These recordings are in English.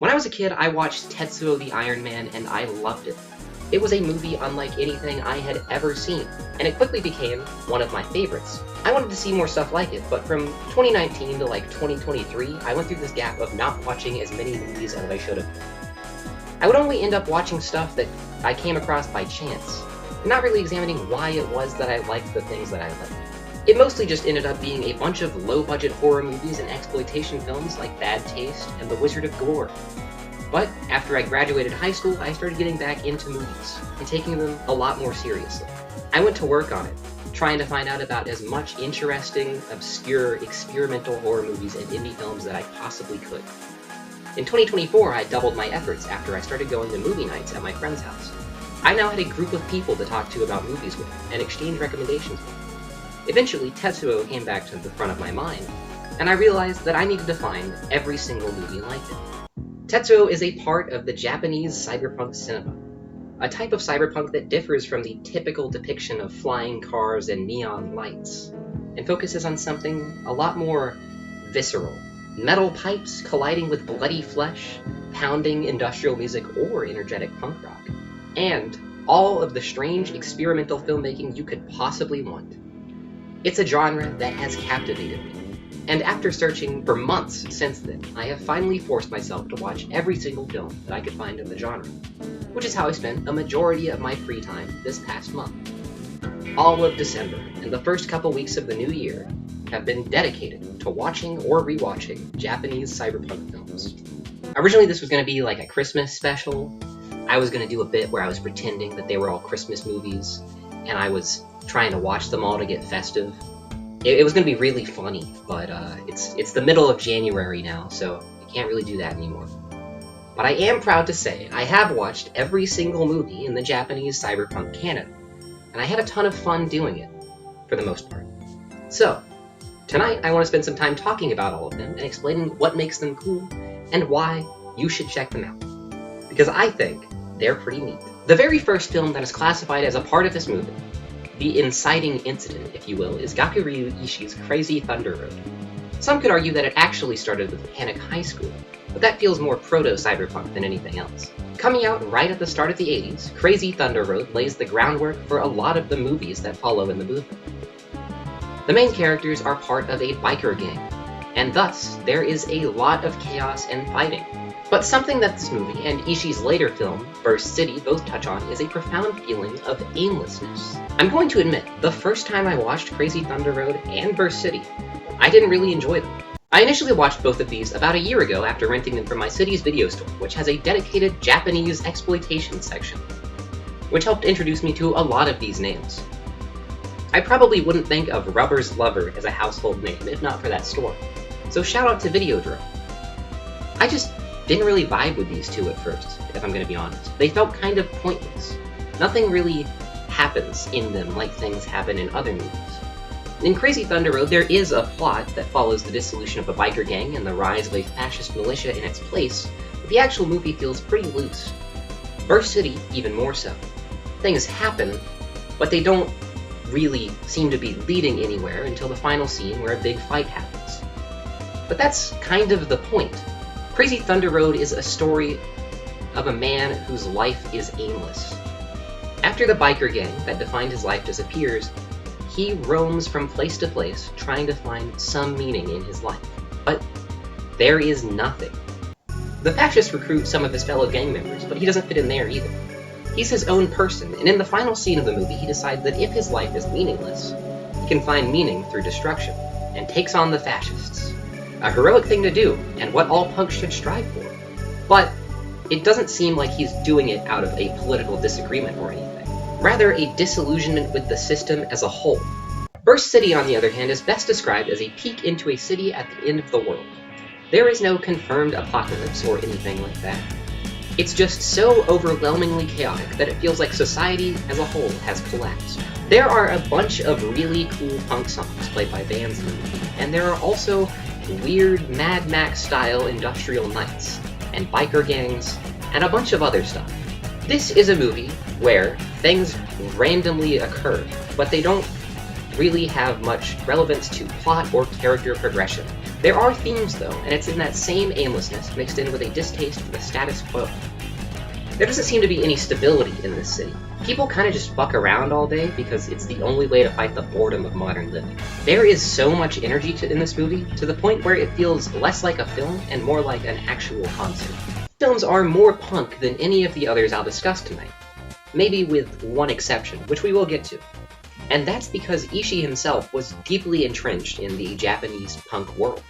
When I was a kid, I watched Tetsuo the Iron Man, and I loved it. It was a movie unlike anything I had ever seen, and it quickly became one of my favorites. I wanted to see more stuff like it, but from 2019 to 2023, I went through this gap of not watching as many movies as I should have. I would only end up watching stuff that I came across by chance, and not really examining why it was that I liked the things that I liked. It mostly just ended up being a bunch of low-budget horror movies and exploitation films like Bad Taste and The Wizard of Gore. But after I graduated high school, I started getting back into movies, and taking them a lot more seriously. I went to work on it, trying to find out about as much interesting, obscure, experimental horror movies and indie films that I possibly could. In 2024, I doubled my efforts after I started going to movie nights at my friend's house. I now had a group of people to talk to about movies with, and exchange recommendations with. Eventually, Tetsuo came back to the front of my mind, and I realized that I needed to find every single movie like it. Tetsuo is a part of the Japanese cyberpunk cinema, a type of cyberpunk that differs from the typical depiction of flying cars and neon lights, and focuses on something a lot more visceral. Metal pipes colliding with bloody flesh, pounding industrial music or energetic punk rock, and all of the strange experimental filmmaking you could possibly want. It's a genre that has captivated me, and after searching for months since then, I have finally forced myself to watch every single film that I could find in the genre, which is how I spent a majority of my free time this past month. All of December and the first couple weeks of the new year have been dedicated to watching or rewatching Japanese cyberpunk films. Originally this was going to be like a Christmas special. I was going to do a bit where I was pretending that they were all Christmas movies, and I was trying to watch them all to get festive. It was going to be really funny, but it's the middle of January now, so I can't really do that anymore. But I am proud to say I have watched every single movie in the Japanese cyberpunk canon, and I had a ton of fun doing it, for the most part. So, tonight I want to spend some time talking about all of them and explaining what makes them cool and why you should check them out, because I think they're pretty neat. The very first film that is classified as a part of this movie, the inciting incident, if you will, is Gakuryu Ishii's Crazy Thunder Road. Some could argue that it actually started with Panic High School, but that feels more proto-cyberpunk than anything else. Coming out right at the start of the 80s, Crazy Thunder Road lays the groundwork for a lot of the movies that follow in the movement. The main characters are part of a biker gang, and thus there is a lot of chaos and fighting. But something that this movie and Ishii's later film, Burst City, both touch on is a profound feeling of aimlessness. I'm going to admit, the first time I watched Crazy Thunder Road and Burst City, I didn't really enjoy them. I initially watched both of these about a year ago after renting them from my city's video store, which has a dedicated Japanese exploitation section, which helped introduce me to a lot of these names. I probably wouldn't think of Rubber's Lover as a household name if not for that store, so shout out to Videodrome. I just didn't really vibe with these two at first, if I'm going to be honest. They felt kind of pointless. Nothing really happens in them like things happen in other movies. In Crazy Thunder Road, there is a plot that follows the dissolution of a biker gang and the rise of a fascist militia in its place, but the actual movie feels pretty loose. Burst City, even more so. Things happen, but they don't really seem to be leading anywhere until the final scene where a big fight happens. But that's kind of the point. Crazy Thunder Road is a story of a man whose life is aimless. After the biker gang that defined his life disappears, he roams from place to place trying to find some meaning in his life. But there is nothing. The fascists recruit some of his fellow gang members, but he doesn't fit in there either. He's his own person, and in the final scene of the movie he decides that if his life is meaningless, he can find meaning through destruction, and takes on the fascists. A heroic thing to do, and what all punks should strive for. But it doesn't seem like he's doing it out of a political disagreement or anything. Rather, a disillusionment with the system as a whole. Burst City, on the other hand, is best described as a peek into a city at the end of the world. There is no confirmed apocalypse or anything like that. It's just so overwhelmingly chaotic that it feels like society as a whole has collapsed. There are a bunch of really cool punk songs played by bands in the movie, and there are also weird Mad Max-style industrial nights, and biker gangs, and a bunch of other stuff. This is a movie where things randomly occur, but they don't really have much relevance to plot or character progression. There are themes though, and it's in that same aimlessness mixed in with a distaste for the status quo. There doesn't seem to be any stability in this city. People kind of just fuck around all day because it's the only way to fight the boredom of modern living. There is so much energy in this movie, to the point where it feels less like a film and more like an actual concert. Films are more punk than any of the others I'll discuss tonight. Maybe with one exception, which we will get to. And that's because Ishii himself was deeply entrenched in the Japanese punk world.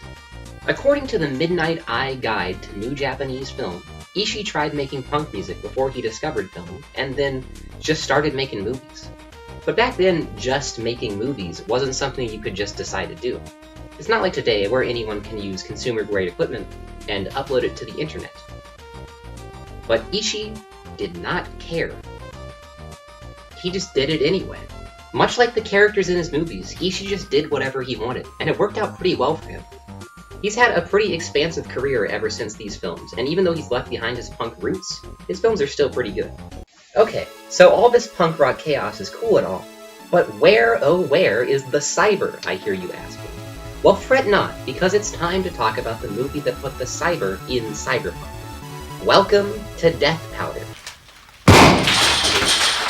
According to the Midnight Eye Guide to New Japanese Film, Ishii tried making punk music before he discovered film, and then just started making movies. But back then, just making movies wasn't something you could just decide to do. It's not like today, where anyone can use consumer-grade equipment and upload it to the internet. But Ishii did not care. He just did it anyway. Much like the characters in his movies, Ishii just did whatever he wanted, and it worked out pretty well for him. He's had a pretty expansive career ever since these films, and even though he's left behind his punk roots, his films are still pretty good. Okay, so all this punk rock chaos is cool and all, but where, oh where, is the cyber, I hear you asking? Well, fret not, because it's time to talk about the movie that put the cyber in Cyberpunk. Welcome to Death Powder.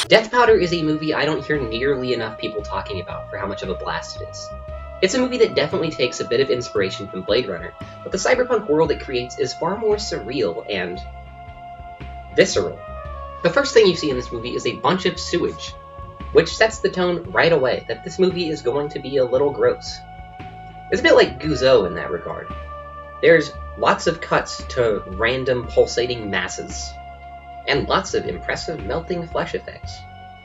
Death Powder is a movie I don't hear nearly enough people talking about for how much of a blast it is. It's a movie that definitely takes a bit of inspiration from Blade Runner, but the cyberpunk world it creates is far more surreal and visceral. The first thing you see in this movie is a bunch of sewage, which sets the tone right away that this movie is going to be a little gross. It's a bit like Guzzo in that regard. There's lots of cuts to random pulsating masses, and lots of impressive melting flesh effects.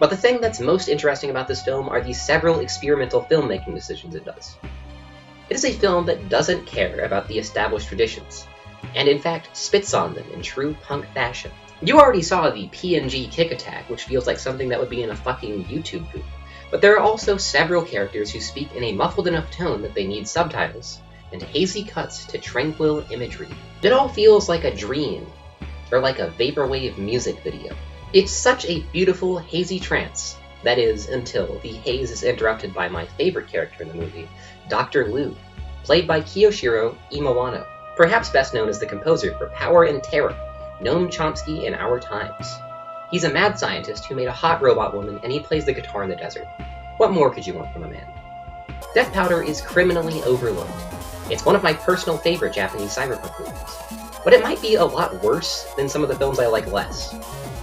But the thing that's most interesting about this film are the several experimental filmmaking decisions it does. It is a film that doesn't care about the established traditions, and in fact spits on them in true punk fashion. You already saw the PNG kick attack, which feels like something that would be in a fucking YouTube movie. But there are also several characters who speak in a muffled enough tone that they need subtitles, and hazy cuts to tranquil imagery. It all feels like a dream, or like a vaporwave music video. It's such a beautiful, hazy trance, that is, until the haze is interrupted by my favorite character in the movie, Dr. Liu, played by Kiyoshiro Imawano, perhaps best known as the composer for Power and Terror, Noam Chomsky in Our Times. He's a mad scientist who made a hot robot woman, and he plays the guitar in the desert. What more could you want from a man? Death Powder is criminally overlooked. It's one of my personal favorite Japanese cyberpunk movies, but it might be a lot worse than some of the films I like less.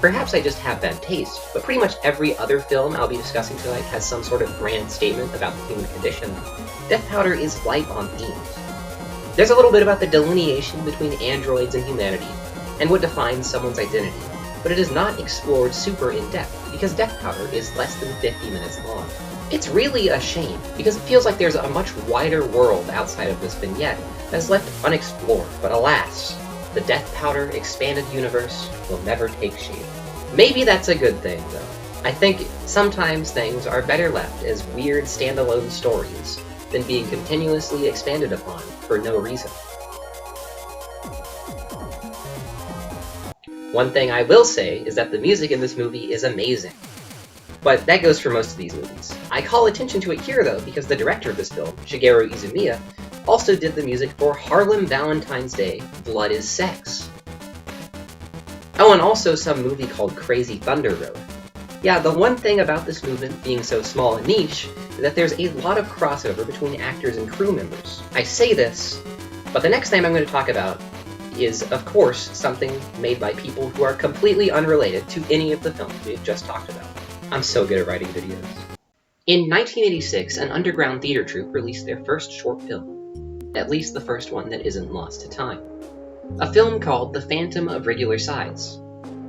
Perhaps I just have bad taste, but pretty much every other film I'll be discussing tonight has some sort of grand statement about the human condition. Death Powder is light on themes. There's a little bit about the delineation between androids and humanity, and what defines someone's identity, but it is not explored super in-depth, because Death Powder is less than 50 minutes long. It's really a shame, because it feels like there's a much wider world outside of this vignette that's left unexplored, but alas, the Death Powder expanded universe will never take shape. Maybe that's a good thing, though. I think sometimes things are better left as weird standalone stories than being continuously expanded upon for no reason. One thing I will say is that the music in this movie is amazing. But that goes for most of these movies. I call attention to it here, though, because the director of this film, Shigeru Izumiya, also did the music for Harlem Valentine's Day, Blood is Sex. Oh, and also some movie called Crazy Thunder Road. Yeah, the one thing about this movement being so small and niche is that there's a lot of crossover between actors and crew members. I say this, but the next thing I'm going to talk about is, of course, something made by people who are completely unrelated to any of the films we've just talked about. I'm so good at writing videos. In 1986, an underground theater troupe released their first short film, at least the first one that isn't lost to time. A film called The Phantom of Regular Size.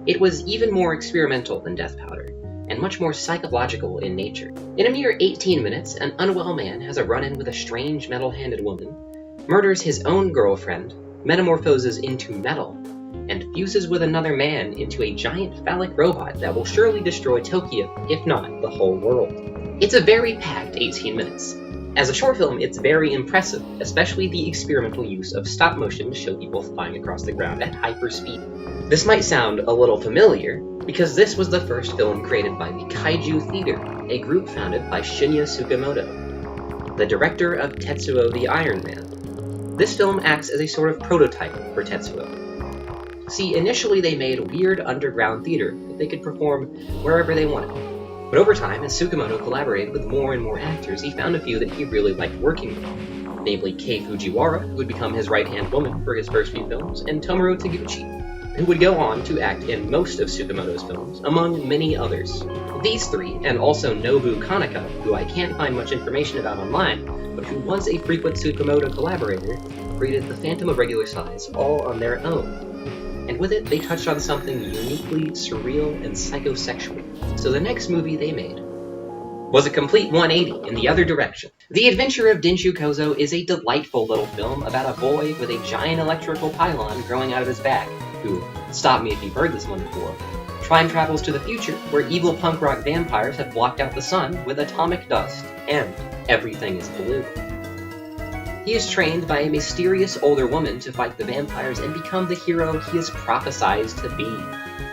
It was even more experimental than Death Powder, and much more psychological in nature. In a mere 18 minutes, an unwell man has a run-in with a strange metal-handed woman, murders his own girlfriend, metamorphoses into metal, and fuses with another man into a giant phallic robot that will surely destroy Tokyo, if not the whole world. It's a very packed 18 minutes. As a short film, it's very impressive, especially the experimental use of stop motion to show people flying across the ground at hyper speed. This might sound a little familiar, because this was the first film created by the Kaiju Theater, a group founded by Shinya Tsukamoto, the director of Tetsuo the Iron Man. This film acts as a sort of prototype for Tetsuo. See, initially they made weird underground theater that they could perform wherever they wanted. But over time, as Tsukamoto collaborated with more and more actors, he found a few that he really liked working with, namely Kei Fujiwara, who would become his right-hand woman for his first few films, and Tomoro Taguchi, who would go on to act in most of Tsukamoto's films, among many others. These three, and also Nobu Kanaka, who I can't find much information about online, but who was a frequent Tsukamoto collaborator, created The Phantom of Regular Size all on their own. And with it, they touched on something uniquely surreal and psychosexual. So the next movie they made was a complete 180 in the other direction. The Adventure of Denshu Kozo is a delightful little film about a boy with a giant electrical pylon growing out of his back, who, stop me if you've heard this one before, time travels to the future where evil punk rock vampires have blocked out the sun with atomic dust, and everything is blue. He is trained by a mysterious older woman to fight the vampires and become the hero he is prophesized to be.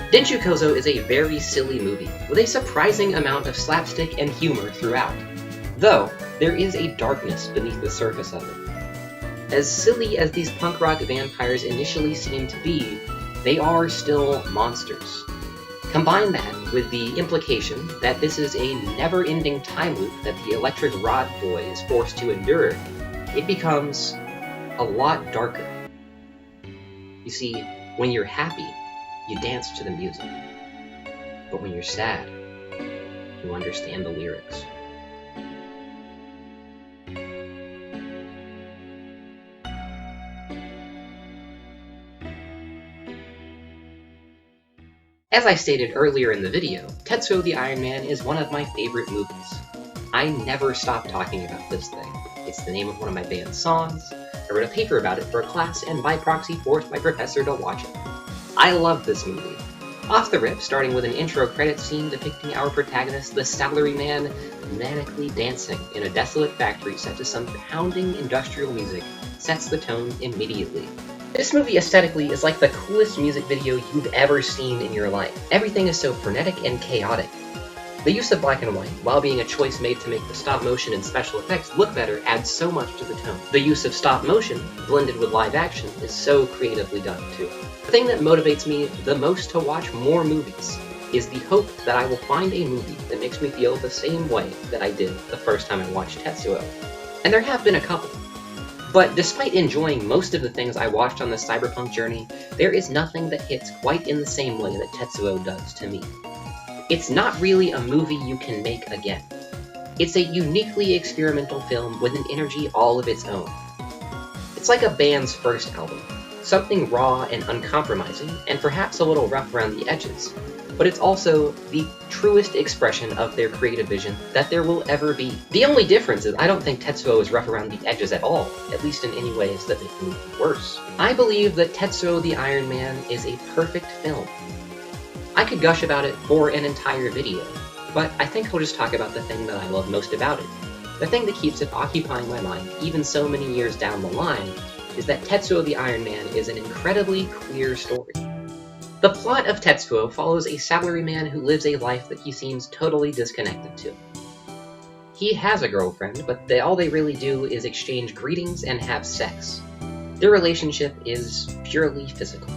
Denshu Kozo is a very silly movie, with a surprising amount of slapstick and humor throughout. Though, there is a darkness beneath the surface of it. As silly as these punk rock vampires initially seem to be, they are still monsters. Combine that with the implication that this is a never-ending time loop that the Electric Rod Boy is forced to endure, it becomes a lot darker. You see, when you're happy, you dance to the music. But when you're sad, you understand the lyrics. As I stated earlier in the video, Tetsuo the Iron Man is one of my favorite movies. I never stop talking about this thing. It's the name of one of my band's songs. I wrote a paper about it for a class and by proxy forced my professor to watch it. I love this movie. Off the rip, starting with an intro credit scene depicting our protagonist, the salaryman, manically dancing in a desolate factory set to some pounding industrial music, sets the tone immediately. This movie aesthetically is like the coolest music video you've ever seen in your life. Everything is so frenetic and chaotic. The use of black and white, while being a choice made to make the stop motion and special effects look better, adds so much to the tone. The use of stop motion, blended with live action, is so creatively done too. The thing that motivates me the most to watch more movies is the hope that I will find a movie that makes me feel the same way that I did the first time I watched Tetsuo. And there have been a couple. But despite enjoying most of the things I watched on this Cyberpunk journey, there is nothing that hits quite in the same way that Tetsuo does to me. It's not really a movie you can make again. It's a uniquely experimental film with an energy all of its own. It's like a band's first album, something raw and uncompromising, and perhaps a little rough around the edges, but it's also the truest expression of their creative vision that there will ever be. The only difference is I don't think Tetsuo is rough around the edges at all, at least in any ways that make the movie worse. I believe that Tetsuo the Iron Man is a perfect film. I could gush about it for an entire video, but I think I'll just talk about the thing that I love most about it. The thing that keeps it occupying my mind even so many years down the line is that Tetsuo the Iron Man is an incredibly queer story. The plot of Tetsuo follows a salaryman who lives a life that he seems totally disconnected to. He has a girlfriend, but all they really do is exchange greetings and have sex. Their relationship is purely physical.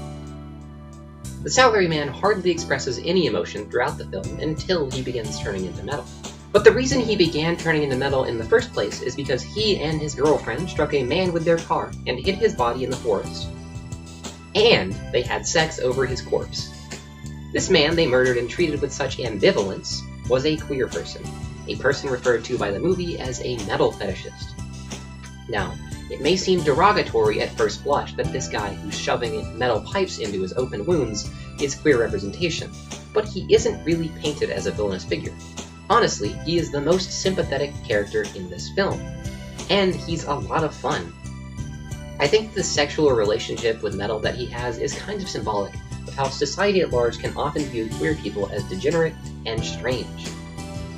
The salaryman hardly expresses any emotion throughout the film until he begins turning into metal. But the reason he began turning into metal in the first place is because he and his girlfriend struck a man with their car and hid his body in the forest. And they had sex over his corpse. This man they murdered and treated with such ambivalence was a queer person, a person referred to by the movie as a metal fetishist. Now, it may seem derogatory at first blush that this guy who's shoving metal pipes into his open wounds is queer representation, but he isn't really painted as a villainous figure. Honestly, he is the most sympathetic character in this film, and he's a lot of fun. I think the sexual relationship with metal that he has is kind of symbolic of how society at large can often view queer people as degenerate and strange.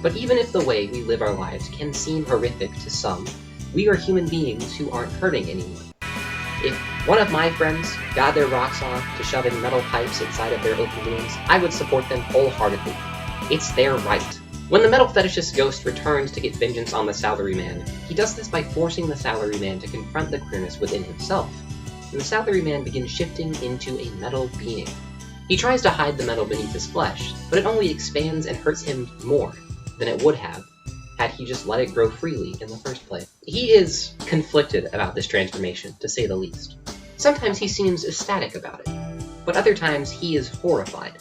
But even if the way we live our lives can seem horrific to some, we are human beings who aren't hurting anyone. If one of my friends got their rocks off to shoving metal pipes inside of their open wounds, I would support them wholeheartedly. It's their right. When the metal fetishist ghost returns to get vengeance on the salaryman, he does this by forcing the salaryman to confront the queerness within himself, and the salaryman begins shifting into a metal being. He tries to hide the metal beneath his flesh, but it only expands and hurts him more than it would have had he just let it grow freely in the first place. He is conflicted about this transformation, to say the least. Sometimes he seems ecstatic about it, but other times he is horrified.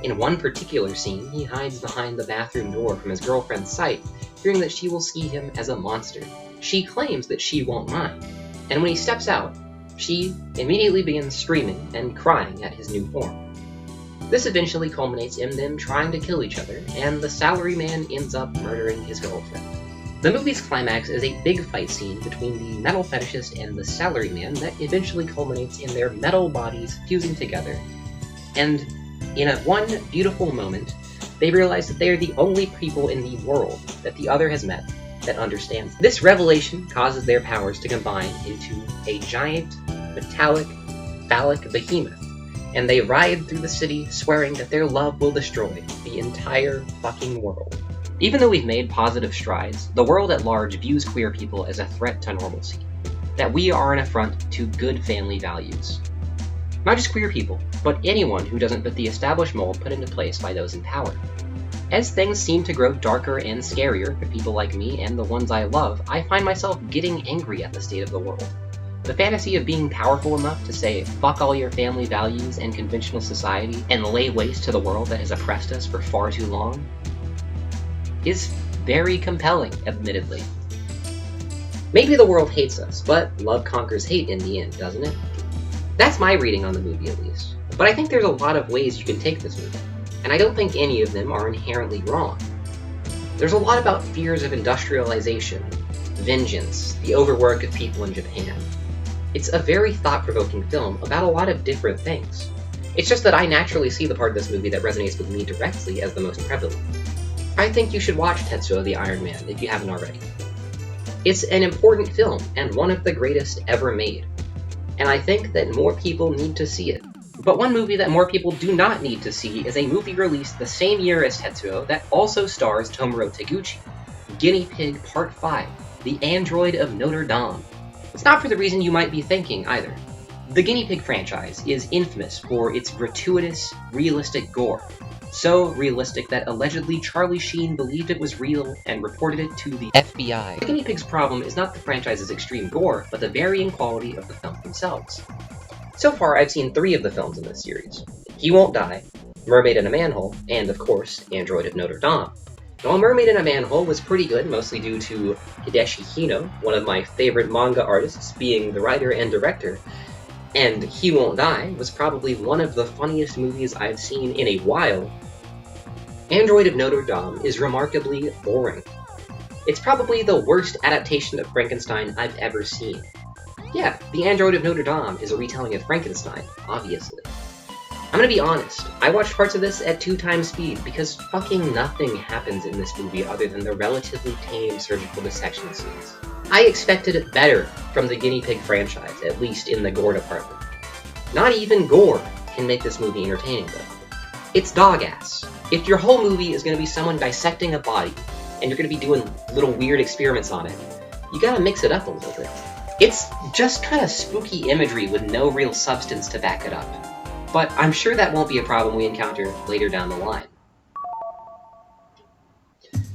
In one particular scene, he hides behind the bathroom door from his girlfriend's sight, fearing that she will see him as a monster. She claims that she won't mind, and when he steps out, she immediately begins screaming and crying at his new form. This eventually culminates in them trying to kill each other, and the salaryman ends up murdering his girlfriend. The movie's climax is a big fight scene between the metal fetishist and the salaryman that eventually culminates in their metal bodies fusing together. And in one beautiful moment, they realize that they are the only people in the world that the other has met that understands. This revelation causes their powers to combine into a giant, metallic, phallic behemoth, and they ride through the city swearing that their love will destroy the entire fucking world. Even though we've made positive strides, the world at large views queer people as a threat to normalcy, that we are an affront to good family values. Not just queer people, but anyone who doesn't fit the established mold put into place by those in power. As things seem to grow darker and scarier for people like me and the ones I love, I find myself getting angry at the state of the world. The fantasy of being powerful enough to say, fuck all your family values and conventional society and lay waste to the world that has oppressed us for far too long is very compelling, admittedly. Maybe the world hates us, but love conquers hate in the end, doesn't it? That's my reading on the movie, at least. But I think there's a lot of ways you can take this movie, and I don't think any of them are inherently wrong. There's a lot about fears of industrialization, vengeance, the overwork of people in Japan. It's a very thought-provoking film about a lot of different things. It's just that I naturally see the part of this movie that resonates with me directly as the most prevalent. I think you should watch Tetsuo the Iron Man if you haven't already. It's an important film, and one of the greatest ever made. And I think that more people need to see it. But one movie that more people do not need to see is a movie released the same year as Tetsuo that also stars Tomoro Taguchi, Guinea Pig Part 5, The Android of Notre Dame. It's not for the reason you might be thinking, either. The Guinea Pig franchise is infamous for its gratuitous, realistic gore. So realistic that allegedly Charlie Sheen believed it was real and reported it to the FBI. The Guinea Pig's problem is not the franchise's extreme gore, but the varying quality of the films themselves. So far, I've seen 3 of the films in this series: He Won't Die, Mermaid in a Manhole, and of course, Android of Notre Dame. While Mermaid in a Manhole was pretty good, mostly due to Hideshi Hino, one of my favorite manga artists, being the writer and director, and He Won't Die was probably one of the funniest movies I've seen in a while, Android of Notre Dame is remarkably boring. It's probably the worst adaptation of Frankenstein I've ever seen. Yeah, The Android of Notre Dame is a retelling of Frankenstein, obviously. I'm gonna be honest, I watched parts of this at 2 times speed because fucking nothing happens in this movie other than the relatively tame surgical dissection scenes. I expected better from the Guinea Pig franchise, at least in the gore department. Not even gore can make this movie entertaining, though. It's dog ass. If your whole movie is gonna be someone dissecting a body, and you're gonna be doing little weird experiments on it, you gotta mix it up a little bit. It's just kinda spooky imagery with no real substance to back it up. But I'm sure that won't be a problem we encounter later down the line.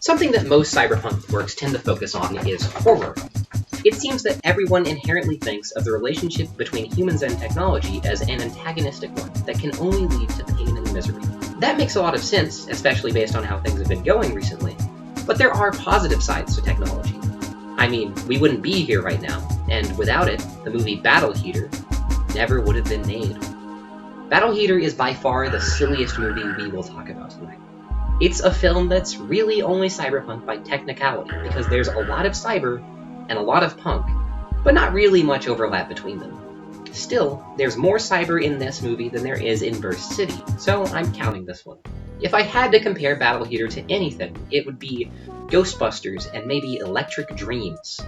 Something that most cyberpunk works tend to focus on is horror. It seems that everyone inherently thinks of the relationship between humans and technology as an antagonistic one that can only lead to pain and misery. That makes a lot of sense, especially based on how things have been going recently. But there are positive sides to technology. I mean, we wouldn't be here right now, and without it, the movie Battle Heater never would have been made. Battle Heater is by far the silliest movie we will talk about tonight. It's a film that's really only cyberpunk by technicality, because there's a lot of cyber and a lot of punk, but not really much overlap between them. Still, there's more cyber in this movie than there is in Burst City, so I'm counting this one. If I had to compare Battle Heater to anything, it would be Ghostbusters and maybe Electric Dreams.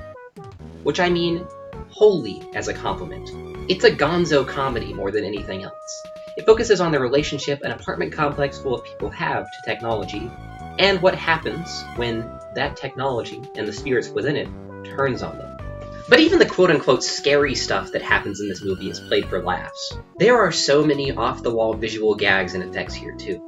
Which I mean wholly as a compliment. It's a gonzo comedy more than anything else. It focuses on the relationship an apartment complex full of people have to technology, and what happens when that technology and the spirits within it turns on them. But even the quote-unquote scary stuff that happens in this movie is played for laughs. There are so many off-the-wall visual gags and effects here too.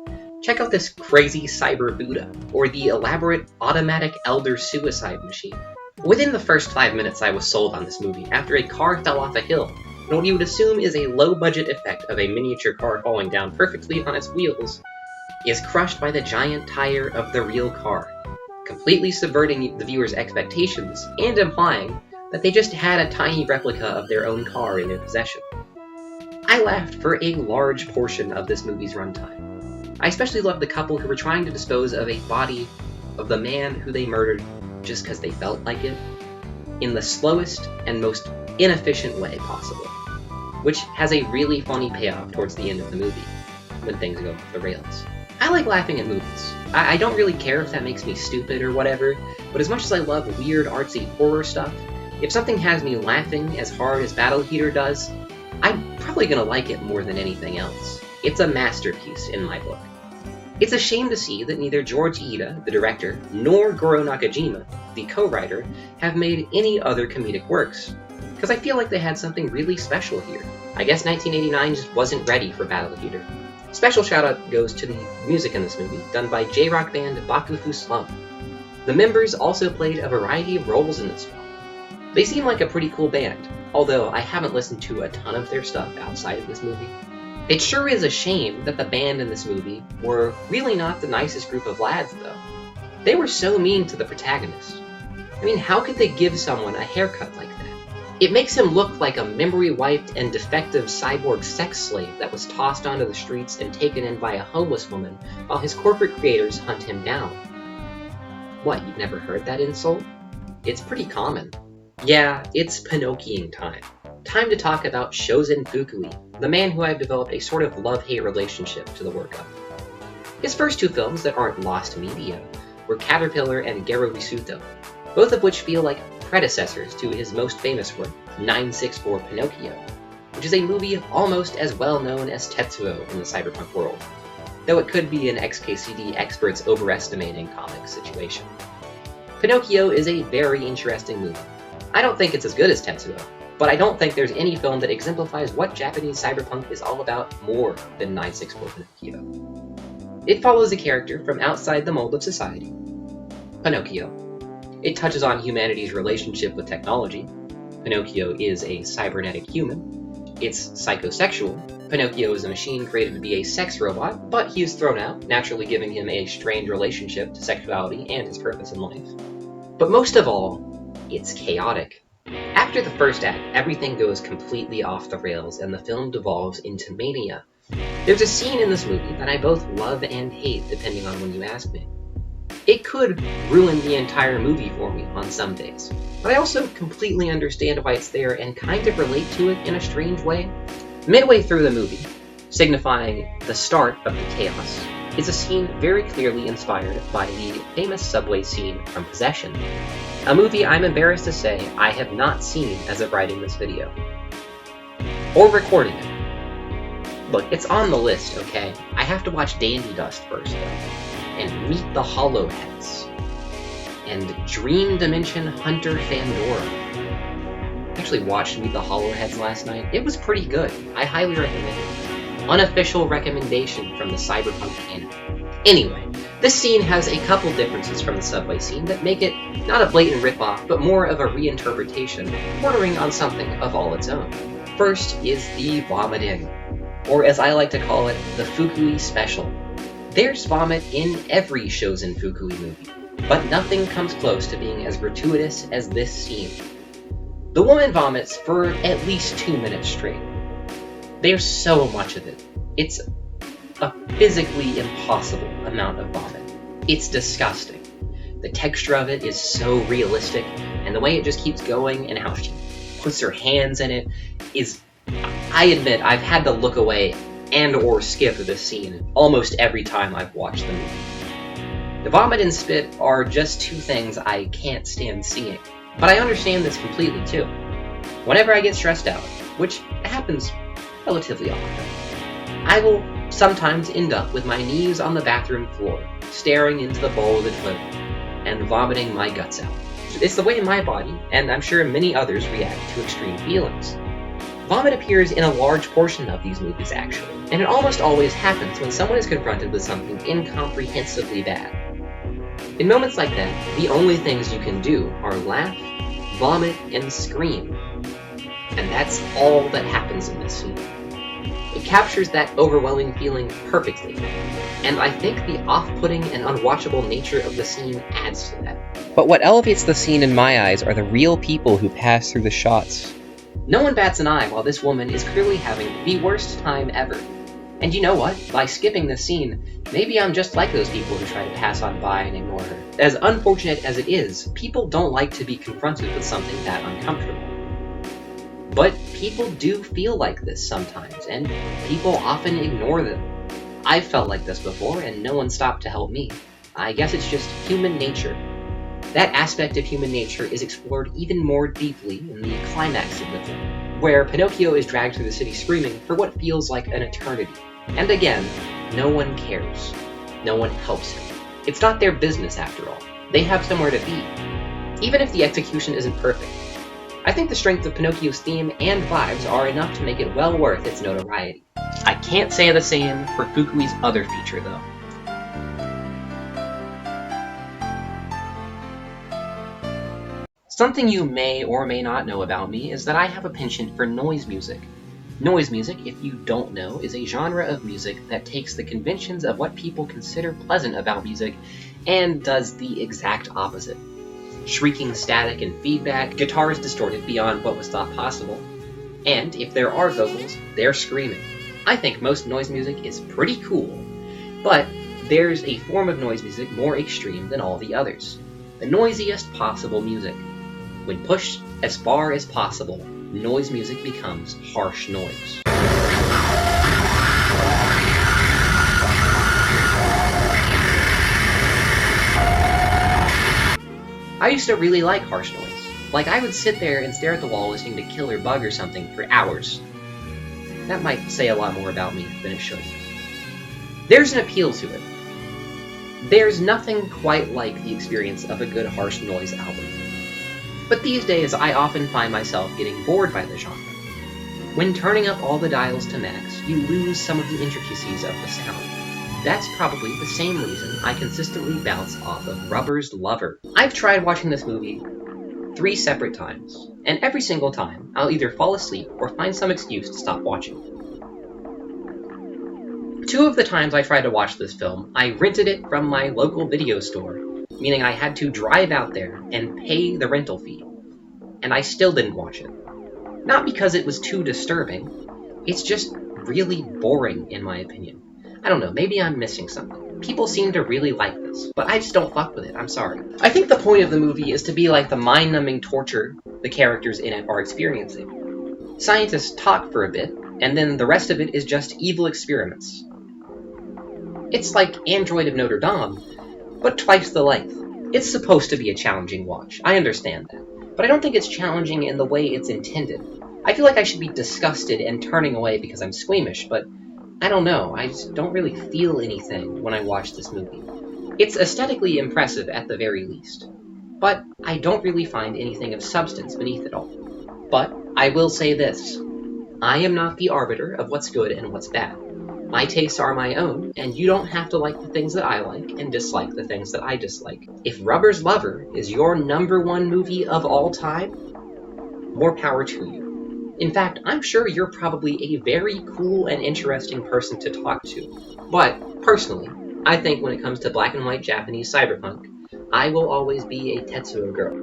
Check out this crazy cyber Buddha, or the elaborate automatic elder suicide machine. Within the first 5 minutes I was sold on this movie after a car fell off a hill, and what you would assume is a low-budget effect of a miniature car falling down perfectly on its wheels is crushed by the giant tire of the real car, completely subverting the viewer's expectations and implying that they just had a tiny replica of their own car in their possession. I laughed for a large portion of this movie's runtime. I especially loved the couple who were trying to dispose of a body of the man who they murdered just because they felt like it, in the slowest and most inefficient way possible, which has a really funny payoff towards the end of the movie, when things go off the rails. I like laughing at movies. I don't really care if that makes me stupid or whatever, but as much as I love weird, artsy horror stuff, if something has me laughing as hard as Battle Heater does, I'm probably gonna like it more than anything else. It's a masterpiece in my book. It's a shame to see that neither George Ida, the director, nor Goro Nakajima, the co-writer, have made any other comedic works, because I feel like they had something really special here. I guess 1989 just wasn't ready for Battle Heater. Special shout-out goes to the music in this movie, done by J-rock band Bakufu Slum. The members also played a variety of roles in this film. They seem like a pretty cool band, although I haven't listened to a ton of their stuff outside of this movie. It sure is a shame that the band in this movie were really not the nicest group of lads, though. They were so mean to the protagonist. I mean, how could they give someone a haircut like that? It makes him look like a memory-wiped and defective cyborg sex slave that was tossed onto the streets and taken in by a homeless woman while his corporate creators hunt him down. What, you've never heard that insult? It's pretty common. Yeah, it's Pinocchioing time. Time to talk about Shozen Fukui, the man who I've developed a sort of love-hate relationship to the work of. His first two films that aren't lost media were Caterpillar and Gero Risuto, both of which feel like predecessors to his most famous work, 964 Pinocchio, which is a movie almost as well known as Tetsuo in the cyberpunk world, though it could be an XKCD expert's overestimating comic situation. Pinocchio is a very interesting movie. I don't think it's as good as Tetsuo, but I don't think there's any film that exemplifies what Japanese cyberpunk is all about more than 964 Pinocchio. It follows a character from outside the mold of society, Pinocchio. It touches on humanity's relationship with technology. Pinocchio is a cybernetic human. It's psychosexual. Pinocchio is a machine created to be a sex robot, but he is thrown out, naturally giving him a strained relationship to sexuality and his purpose in life. But most of all, it's chaotic. After the first act, everything goes completely off the rails and the film devolves into mania. There's a scene in this movie that I both love and hate depending on when you ask me. It could ruin the entire movie for me on some days, but I also completely understand why it's there and kind of relate to it in a strange way. Midway through the movie, signifying the start of the chaos, is a scene very clearly inspired by the famous subway scene from Possession, a movie I'm embarrassed to say I have not seen as of writing this video. Or recording it. Look, it's on the list, okay? I have to watch Dandy Dust first, though, and Meet the Hollowheads, and Dream Dimension Hunter Fandora. I actually watched Meet the Hollowheads last night. It was pretty good. I highly recommend it. Unofficial recommendation from the Cyberpunk canon. Anyway, this scene has a couple differences from the subway scene that make it not a blatant ripoff, but more of a reinterpretation, bordering on something of all its own. First is the vomiting, or as I like to call it, the Fukui Special. There's vomit in every Shozen Fukui movie, but nothing comes close to being as gratuitous as this scene. The woman vomits for at least 2 minutes straight. There's so much of it. It's a physically impossible amount of vomit. It's disgusting. The texture of it is so realistic, and the way it just keeps going and how she puts her hands in it is... I admit, I've had to look away and or skip this scene almost every time I've watched the movie. The vomit and spit are just two things I can't stand seeing, but I understand this completely too. Whenever I get stressed out, which happens relatively often, I will sometimes end up with my knees on the bathroom floor, staring into the bowl of the toilet, and vomiting my guts out. It's the way my body, and I'm sure many others, react to extreme feelings. Vomit appears in a large portion of these movies, actually, and it almost always happens when someone is confronted with something incomprehensibly bad. In moments like that, the only things you can do are laugh, vomit, and scream. And that's all that happens in this scene. It captures that overwhelming feeling perfectly, and I think the off-putting and unwatchable nature of the scene adds to that. But what elevates the scene in my eyes are the real people who pass through the shots. No one bats an eye while this woman is clearly having the worst time ever. And you know what? By skipping this scene, maybe I'm just like those people who try to pass on by and ignore her. As unfortunate as it is, people don't like to be confronted with something that uncomfortable. But people do feel like this sometimes, and people often ignore them. I've felt like this before, and no one stopped to help me. I guess it's just human nature. That aspect of human nature is explored even more deeply in the climax of the film, where Pinocchio is dragged through the city screaming for what feels like an eternity. And again, no one cares. No one helps him. It's not their business after all. They have somewhere to be. Even if the execution isn't perfect, I think the strength of Pinocchio's theme and vibes are enough to make it well worth its notoriety. I can't say the same for Fukui's other feature, though. Something you may or may not know about me is that I have a penchant for noise music. Noise music, if you don't know, is a genre of music that takes the conventions of what people consider pleasant about music and does the exact opposite. Shrieking static and feedback, guitars distorted beyond what was thought possible, and if there are vocals, they're screaming. I think most noise music is pretty cool, but there's a form of noise music more extreme than all the others. The noisiest possible music. When pushed as far as possible, noise music becomes harsh noise. I used to really like harsh noise. Like, I would sit there and stare at the wall listening to Killer Bug or something for hours. That might say a lot more about me than it should. There's an appeal to it. There's nothing quite like the experience of a good harsh noise album. But these days, I often find myself getting bored by the genre. When turning up all the dials to max, you lose some of the intricacies of the sound. That's probably the same reason I consistently bounce off of Rubber's Lover. I've tried watching this movie 3 separate times, and every single time, I'll either fall asleep or find some excuse to stop watching. 2 of the times I tried to watch this film, I rented it from my local video store, meaning I had to drive out there and pay the rental fee, and I still didn't watch it. Not because it was too disturbing, it's just really boring in my opinion. I don't know, maybe I'm missing something. People seem to really like this, but I just don't fuck with it, I'm sorry. I think the point of the movie is to be like the mind-numbing torture the characters in it are experiencing. Scientists talk for a bit, and then the rest of it is just evil experiments. It's like Android of Notre Dame, but twice the length. It's supposed to be a challenging watch, I understand that, but I don't think it's challenging in the way it's intended. I feel like I should be disgusted and turning away because I'm squeamish, but I don't know, I just don't really feel anything when I watch this movie. It's aesthetically impressive at the very least, but I don't really find anything of substance beneath it all. But I will say this, I am not the arbiter of what's good and what's bad. My tastes are my own, and you don't have to like the things that I like and dislike the things that I dislike. If Rubber's Lover is your #1 movie of all time, more power to you. In fact, I'm sure you're probably a very cool and interesting person to talk to. But, personally, I think when it comes to black and white Japanese cyberpunk, I will always be a Tetsuo girl.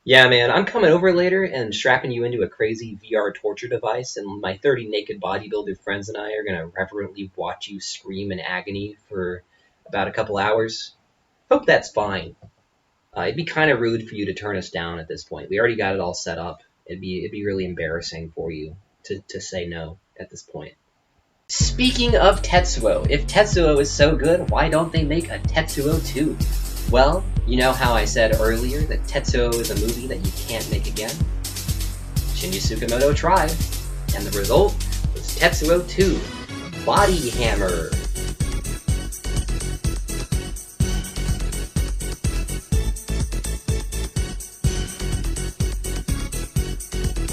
Yeah, man, I'm coming over later and strapping you into a crazy VR torture device, and my 30 naked bodybuilder friends and I are gonna reverently watch you scream in agony for about a couple hours. Hope that's fine. It'd be kind of rude for you to turn us down at this point. We already got it all set up. It'd be really embarrassing for you to say no at this point. Speaking of Tetsuo, if Tetsuo is so good, why don't they make a Tetsuo 2? Well, you know how I said earlier that Tetsuo is a movie that you can't make again? Shinji Tsukamoto tried, and the result was Tetsuo 2, Body Hammer.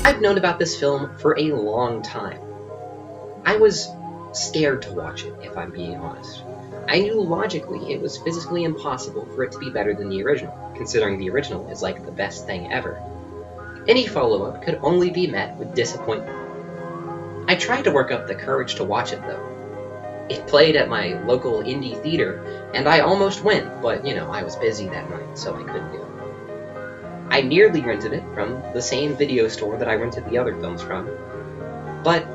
I've known about this film for a long time. I was scared to watch it, if I'm being honest. I knew logically it was physically impossible for it to be better than the original, considering the original is like the best thing ever. Any follow-up could only be met with disappointment. I tried to work up the courage to watch it though. It played at my local indie theater, and I almost went, but I was busy that night, so I couldn't do it. I nearly rented it from the same video store that I rented the other films from, but,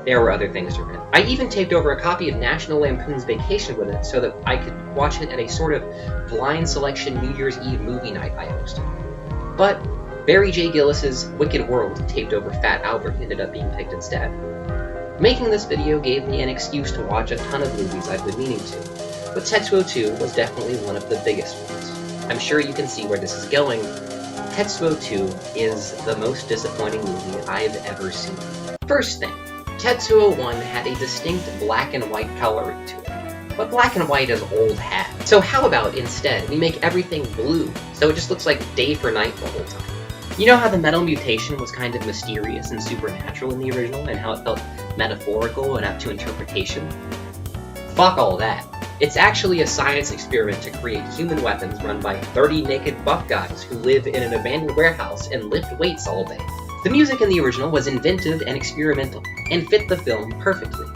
there were other things to rent. I even taped over a copy of National Lampoon's Vacation with it so that I could watch it at a sort of blind selection New Year's Eve movie night I hosted. But Barry J. Gillis's Wicked World, taped over Fat Albert, ended up being picked instead. Making this video gave me an excuse to watch a ton of movies I've been meaning to, but Tetsuo 2 was definitely one of the biggest ones. I'm sure you can see where this is going. Tetsuo 2 is the most disappointing movie I've ever seen. First thing, Tetsuo 1 had a distinct black and white coloring to it, but black and white is old hat. So how about instead we make everything blue, so it just looks like day for night the whole time? You know how the metal mutation was kind of mysterious and supernatural in the original, and how it felt metaphorical and up to interpretation? Fuck all that. It's actually a science experiment to create human weapons run by 30 naked buff guys who live in an abandoned warehouse and lift weights all day. The music in the original was inventive and experimental, and fit the film perfectly.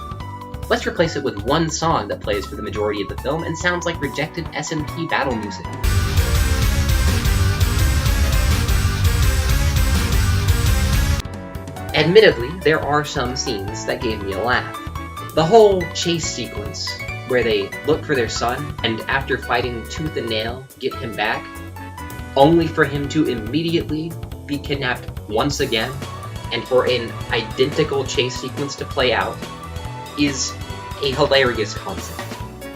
Let's replace it with one song that plays for the majority of the film and sounds like rejected SMP battle music. Admittedly, there are some scenes that gave me a laugh. The whole chase sequence, where they look for their son, and after fighting tooth and nail, get him back, only for him to immediately be kidnapped once again, and for an identical chase sequence to play out, is a hilarious concept.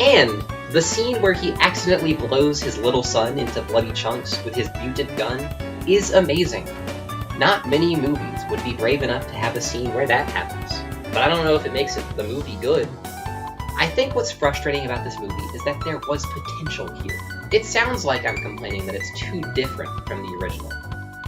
And the scene where he accidentally blows his little son into bloody chunks with his mutant gun is amazing. Not many movies would be brave enough to have a scene where that happens, but I don't know if it makes the movie good. I think what's frustrating about this movie is that there was potential here. It sounds like I'm complaining that it's too different from the original,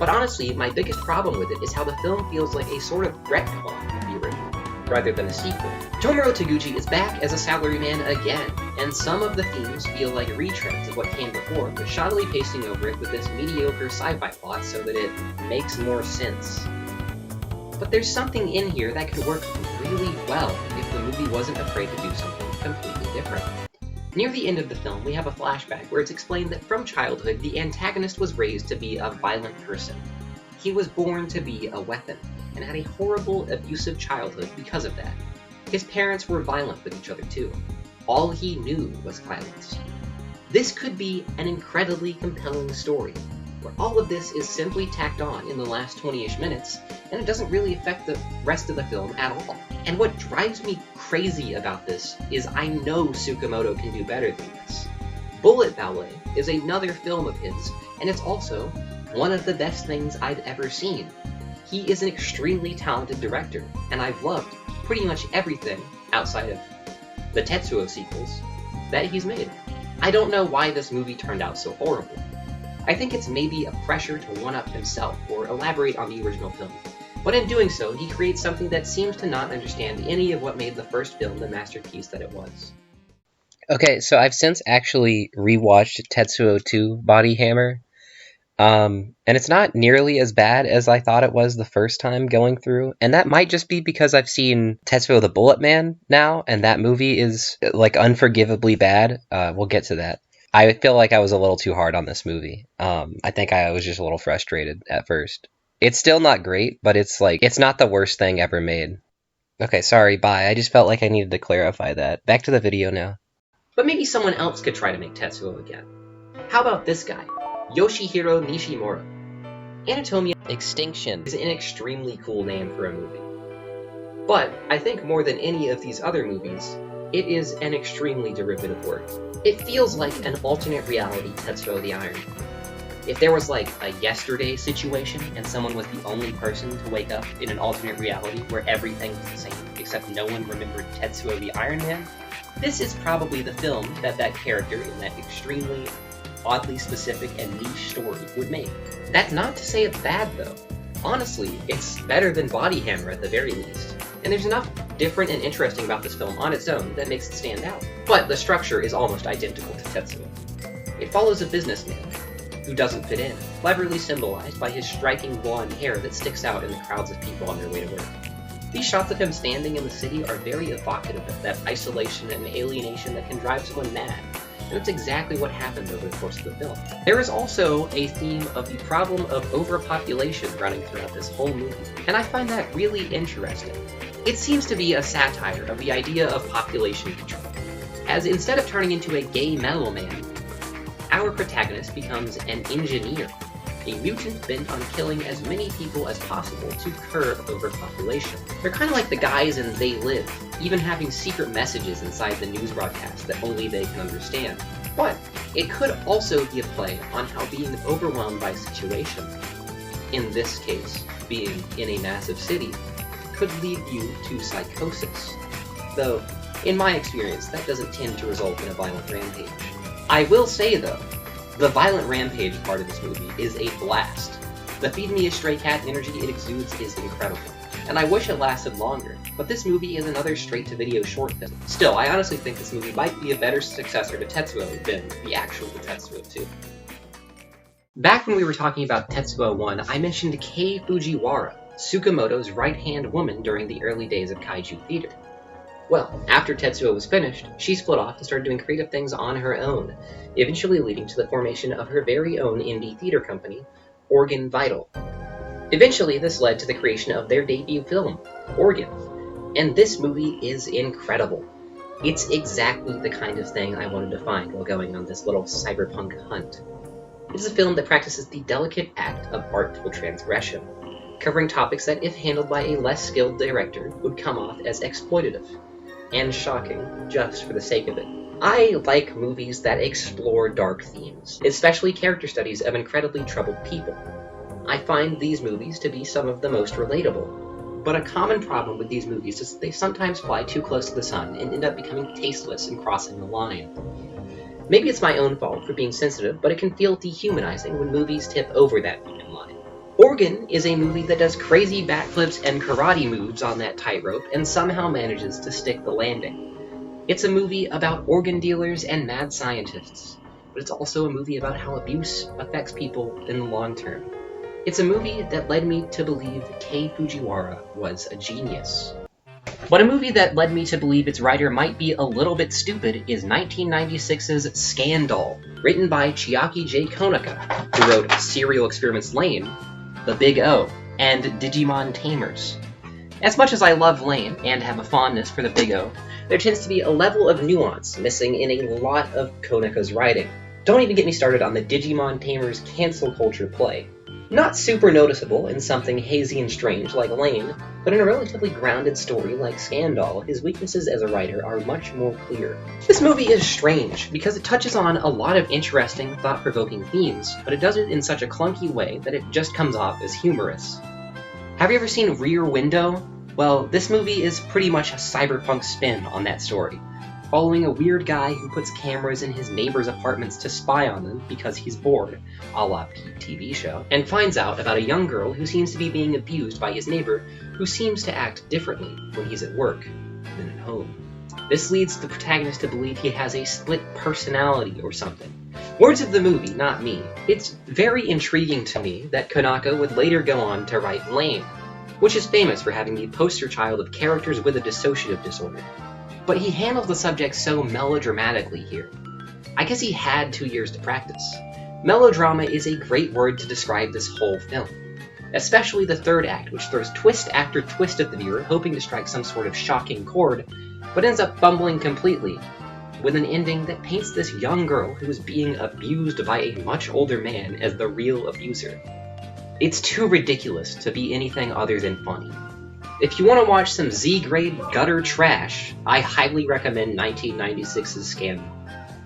but honestly, my biggest problem with it is how the film feels like a sort of retcon of the original, rather than a sequel. Tomuro Taguchi is back as a salaryman again, and some of the themes feel like retreads of what came before, but shoddily pasting over it with this mediocre sci-fi plot so that it makes more sense. But there's something in here that could work really well if the movie wasn't afraid to do something completely different. Near the end of the film, we have a flashback where it's explained that from childhood, the antagonist was raised to be a violent person. He was born to be a weapon, and had a horrible, abusive childhood because of that. His parents were violent with each other too. All he knew was violence. This could be an incredibly compelling story, where all of this is simply tacked on in the last 20-ish minutes, and it doesn't really affect the rest of the film at all. And what drives me crazy about this is I know Tsukamoto can do better than this. Bullet Ballet is another film of his, and it's also one of the best things I've ever seen. He is an extremely talented director, and I've loved pretty much everything outside of the Tetsuo sequels that he's made. I don't know why this movie turned out so horrible. I think it's maybe a pressure to one-up himself or elaborate on the original film, but in doing so, he creates something that seems to not understand any of what made the first film the masterpiece that it was. Okay, so I've since actually rewatched Tetsuo 2 Body Hammer, and it's not nearly as bad as I thought it was the first time going through, and that might just be because I've seen Tetsuo the Bullet Man now, and that movie is, like, unforgivably bad. We'll get to that. I feel like I was a little too hard on this movie. I think I was just a little frustrated at first. It's still not great, but it's not the worst thing ever made. Okay, sorry, bye. I just felt like I needed to clarify that. Back to the video now. But maybe someone else could try to make Tetsuo again. How about this guy? Yoshihiro Nishimura. Anatomia Extinction is an extremely cool name for a movie. But I think more than any of these other movies, it is an extremely derivative work. It feels like an alternate reality Tetsuo the Iron Man. If there was like a yesterday situation and someone was the only person to wake up in an alternate reality where everything was the same except no one remembered Tetsuo the Iron Man, this is probably the film that character in that extremely oddly specific and niche story would make. That's not to say it's bad though. Honestly, it's better than Body Hammer at the very least. And there's enough different and interesting about this film on its own that makes it stand out. But the structure is almost identical to Tetsuo. It follows a businessman who doesn't fit in, cleverly symbolized by his striking blonde hair that sticks out in the crowds of people on their way to work. These shots of him standing in the city are very evocative of that isolation and alienation that can drive someone mad, and that's exactly what happens over the course of the film. There is also a theme of the problem of overpopulation running throughout this whole movie, and I find that really interesting. It seems to be a satire of the idea of population control, as instead of turning into a gay metal man, our protagonist becomes an engineer, a mutant bent on killing as many people as possible to curb overpopulation. They're kind of like the guys in They Live, even having secret messages inside the news broadcast that only they can understand. But it could also be a play on how being overwhelmed by a situation, in this case, being in a massive city, could lead you to psychosis. Though, in my experience, that doesn't tend to result in a violent rampage. I will say, though, the violent rampage part of this movie is a blast. The feed me a stray cat energy it exudes is incredible, and I wish it lasted longer, but this movie is another straight-to-video short film. Still, I honestly think this movie might be a better successor to Tetsuo than the actual Tetsuo 2. Back when we were talking about Tetsuo 1, I mentioned Kei Fujiwara, Tsukamoto's right-hand woman during the early days of kaiju theater. Well, after Tetsuo was finished, she split off and started doing creative things on her own, eventually leading to the formation of her very own indie theater company, Organ Vital. Eventually, this led to the creation of their debut film, Organ, and this movie is incredible. It's exactly the kind of thing I wanted to find while going on this little cyberpunk hunt. It is a film that practices the delicate act of artful transgression, covering topics that, if handled by a less skilled director, would come off as exploitative and shocking just for the sake of it. I like movies that explore dark themes, especially character studies of incredibly troubled people. I find these movies to be some of the most relatable. But a common problem with these movies is that they sometimes fly too close to the sun and end up becoming tasteless and crossing the line. Maybe it's my own fault for being sensitive, but it can feel dehumanizing when movies tip over that line. Organ is a movie that does crazy backflips and karate moves on that tightrope and somehow manages to stick the landing. It's a movie about organ dealers and mad scientists, but it's also a movie about how abuse affects people in the long term. It's a movie that led me to believe Kei Fujiwara was a genius. But a movie that led me to believe its writer might be a little bit stupid is 1996's Scandal, written by Chiaki J. Konaka, who wrote Serial Experiments Lain, The Big O, and Digimon Tamers. As much as I love Lain and have a fondness for The Big O, there tends to be a level of nuance missing in a lot of Konaka's writing. Don't even get me started on the Digimon Tamers cancel culture play. Not super noticeable in something hazy and strange like Lain, but in a relatively grounded story like Scandal, his weaknesses as a writer are much more clear. This movie is strange because it touches on a lot of interesting, thought-provoking themes, but it does it in such a clunky way that it just comes off as humorous. Have you ever seen Rear Window? Well, this movie is pretty much a cyberpunk spin on that story, following a weird guy who puts cameras in his neighbors' apartments to spy on them because he's bored, a la TV show, and finds out about a young girl who seems to be being abused by his neighbor, who seems to act differently when he's at work than at home. This leads the protagonist to believe he has a split personality or something. Words of the movie, not me. It's very intriguing to me that Konaka would later go on to write Lain, which is famous for having the poster child of characters with a dissociative disorder. But he handles the subject so melodramatically here. I guess he had 2 years to practice. Melodrama is a great word to describe this whole film, especially the third act, which throws twist after twist at the viewer, hoping to strike some sort of shocking chord, but ends up fumbling completely, with an ending that paints this young girl who is being abused by a much older man as the real abuser. It's too ridiculous to be anything other than funny. If you want to watch some Z-grade gutter trash, I highly recommend 1996's Scandal.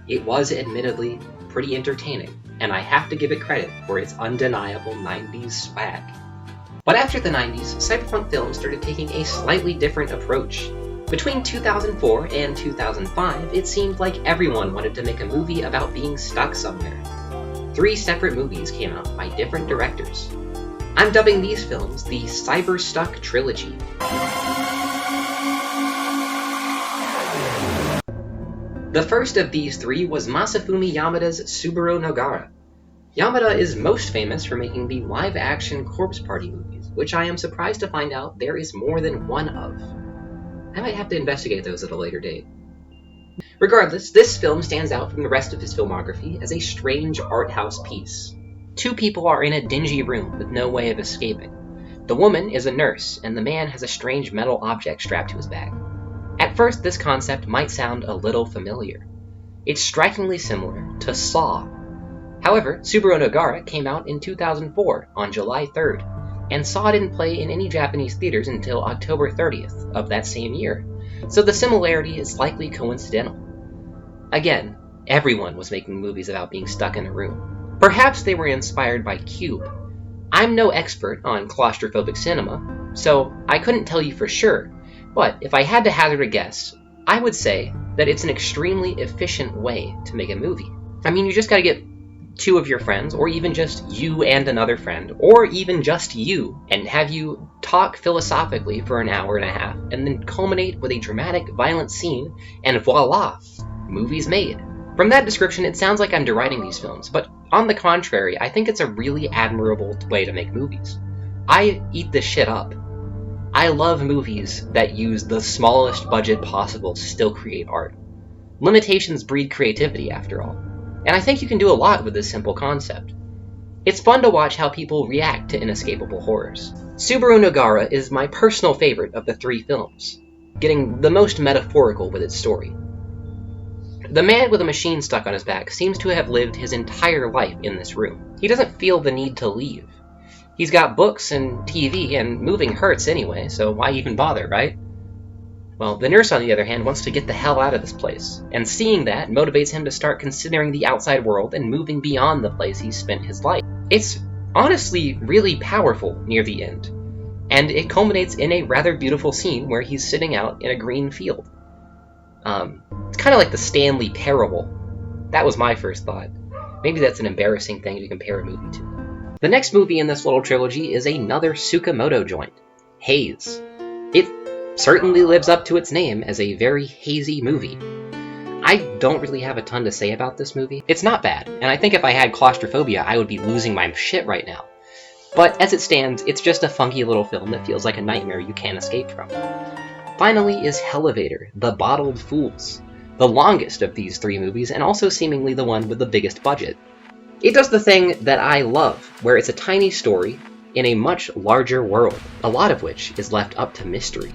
It was admittedly pretty entertaining, and I have to give it credit for its undeniable 90s swag. But after the 90s, cyberpunk films started taking a slightly different approach. Between 2004 and 2005, it seemed like everyone wanted to make a movie about being stuck somewhere. 3 separate movies came out by different directors. I'm dubbing these films the Cyberstuck Trilogy. The first of these 3 was Masafumi Yamada's Subaru Nogara. Yamada is most famous for making the live-action Corpse Party movies, which I am surprised to find out there is more than one of. I might have to investigate those at a later date. Regardless, this film stands out from the rest of his filmography as a strange art house piece. 2 people are in a dingy room with no way of escaping. The woman is a nurse, and the man has a strange metal object strapped to his back. At first, this concept might sound a little familiar. It's strikingly similar to Saw. However, Subaru Nogara came out in 2004 on July 3rd, and Saw didn't play in any Japanese theaters until October 30th of that same year, so the similarity is likely coincidental. Again, everyone was making movies about being stuck in a room. Perhaps they were inspired by Cube. I'm no expert on claustrophobic cinema, so I couldn't tell you for sure, but if I had to hazard a guess, I would say that it's an extremely efficient way to make a movie. I mean, you just gotta get 2 of your friends, or even just you and another friend, or even just you, and have you talk philosophically for an hour and a half, and then culminate with a dramatic, violent scene, and voila, movie's made. From that description, it sounds like I'm deriding these films, but on the contrary, I think it's a really admirable way to make movies. I eat this shit up. I love movies that use the smallest budget possible to still create art. Limitations breed creativity, after all. And I think you can do a lot with this simple concept. It's fun to watch how people react to inescapable horrors. Subaru Nogara is my personal favorite of the 3 films, getting the most metaphorical with its story. The man with a machine stuck on his back seems to have lived his entire life in this room. He doesn't feel the need to leave. He's got books and TV, and moving hurts anyway, so why even bother, right? Well, the nurse, on the other hand, wants to get the hell out of this place, and seeing that motivates him to start considering the outside world and moving beyond the place he's spent his life. It's honestly really powerful near the end, and it culminates in a rather beautiful scene where he's sitting out in a green field. It's kind of like the Stanley Parable. That was my first thought. Maybe that's an embarrassing thing to compare a movie to. The next movie in this little trilogy is another Tsukamoto joint, Haze. It certainly lives up to its name as a very hazy movie. I don't really have a ton to say about this movie. It's not bad, and I think if I had claustrophobia, I would be losing my shit right now. But as it stands, it's just a funky little film that feels like a nightmare you can't escape from. Finally is Hellevator, The Bottled Fools, the longest of these 3 movies, and also seemingly the one with the biggest budget. It does the thing that I love, where it's a tiny story in a much larger world, a lot of which is left up to mystery.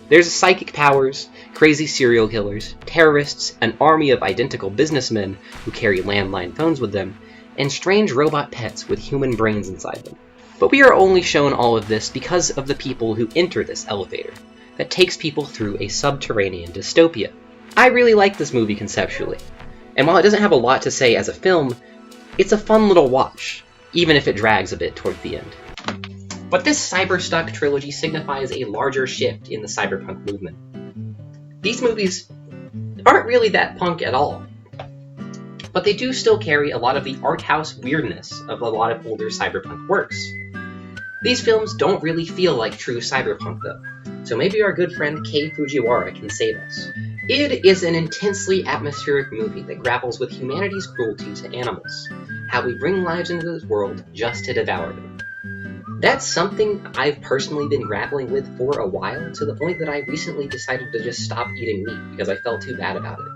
There's psychic powers, crazy serial killers, terrorists, an army of identical businessmen who carry landline phones with them, and strange robot pets with human brains inside them. But we are only shown all of this because of the people who enter this elevator, that takes people through a subterranean dystopia. I really like this movie conceptually, and while it doesn't have a lot to say as a film, it's a fun little watch, even if it drags a bit toward the end. But this Cyberstuck trilogy signifies a larger shift in the cyberpunk movement. These movies aren't really that punk at all, but they do still carry a lot of the art house weirdness of a lot of older cyberpunk works. These films don't really feel like true cyberpunk though, so maybe our good friend Kei Fujiwara can save us. Id is an intensely atmospheric movie that grapples with humanity's cruelty to animals, how we bring lives into this world just to devour them. That's something I've personally been grappling with for a while, to the point that I recently decided to just stop eating meat because I felt too bad about it.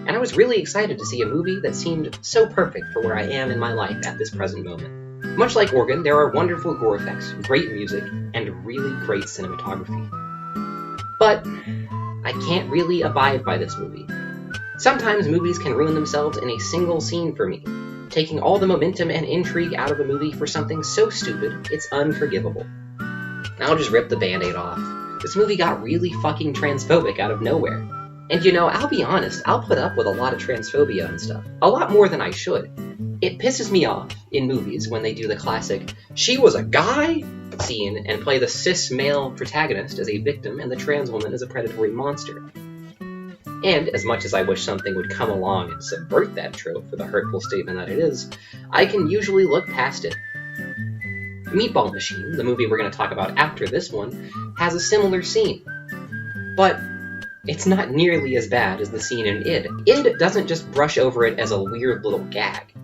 And I was really excited to see a movie that seemed so perfect for where I am in my life at this present moment. Much like Organ, there are wonderful gore effects, great music, and really great cinematography. But I can't really abide by this movie. Sometimes movies can ruin themselves in a single scene for me, taking all the momentum and intrigue out of a movie for something so stupid, it's unforgivable. I'll just rip the band-aid off. This movie got really fucking transphobic out of nowhere. And I'll be honest, I'll put up with a lot of transphobia and stuff. A lot more than I should. It pisses me off in movies when they do the classic, she was a guy scene and play the cis male protagonist as a victim and the trans woman as a predatory monster. And as much as I wish something would come along and subvert that trope for the hurtful statement that it is, I can usually look past it. Meatball Machine, the movie we're going to talk about after this one, has a similar scene. But it's not nearly as bad as the scene in Id. Id doesn't just brush over it as a weird little gag.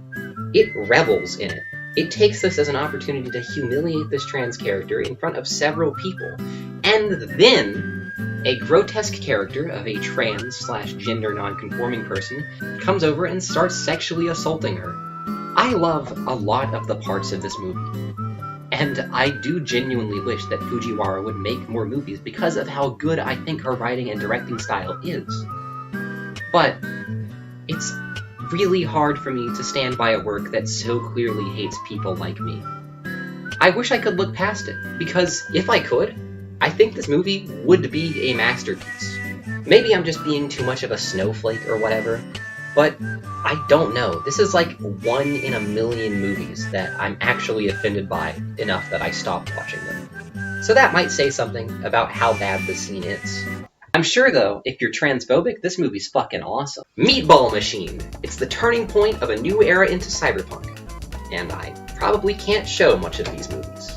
It revels in it. It takes this as an opportunity to humiliate this trans character in front of several people, and then a grotesque character of a trans/gender non-conforming person comes over and starts sexually assaulting her. I love a lot of the parts of this movie, and I do genuinely wish that Fujiwara would make more movies because of how good I think her writing and directing style is. But it's really hard for me to stand by a work that so clearly hates people like me. I wish I could look past it, because if I could, I think this movie would be a masterpiece. Maybe I'm just being too much of a snowflake or whatever, but I don't know. This is like 1 in a million movies that I'm actually offended by enough that I stopped watching them. So that might say something about how bad this scene is. I'm sure, though, if you're transphobic, this movie's fucking awesome. Meatball Machine! It's the turning point of a new era into cyberpunk. And I probably can't show much of these movies.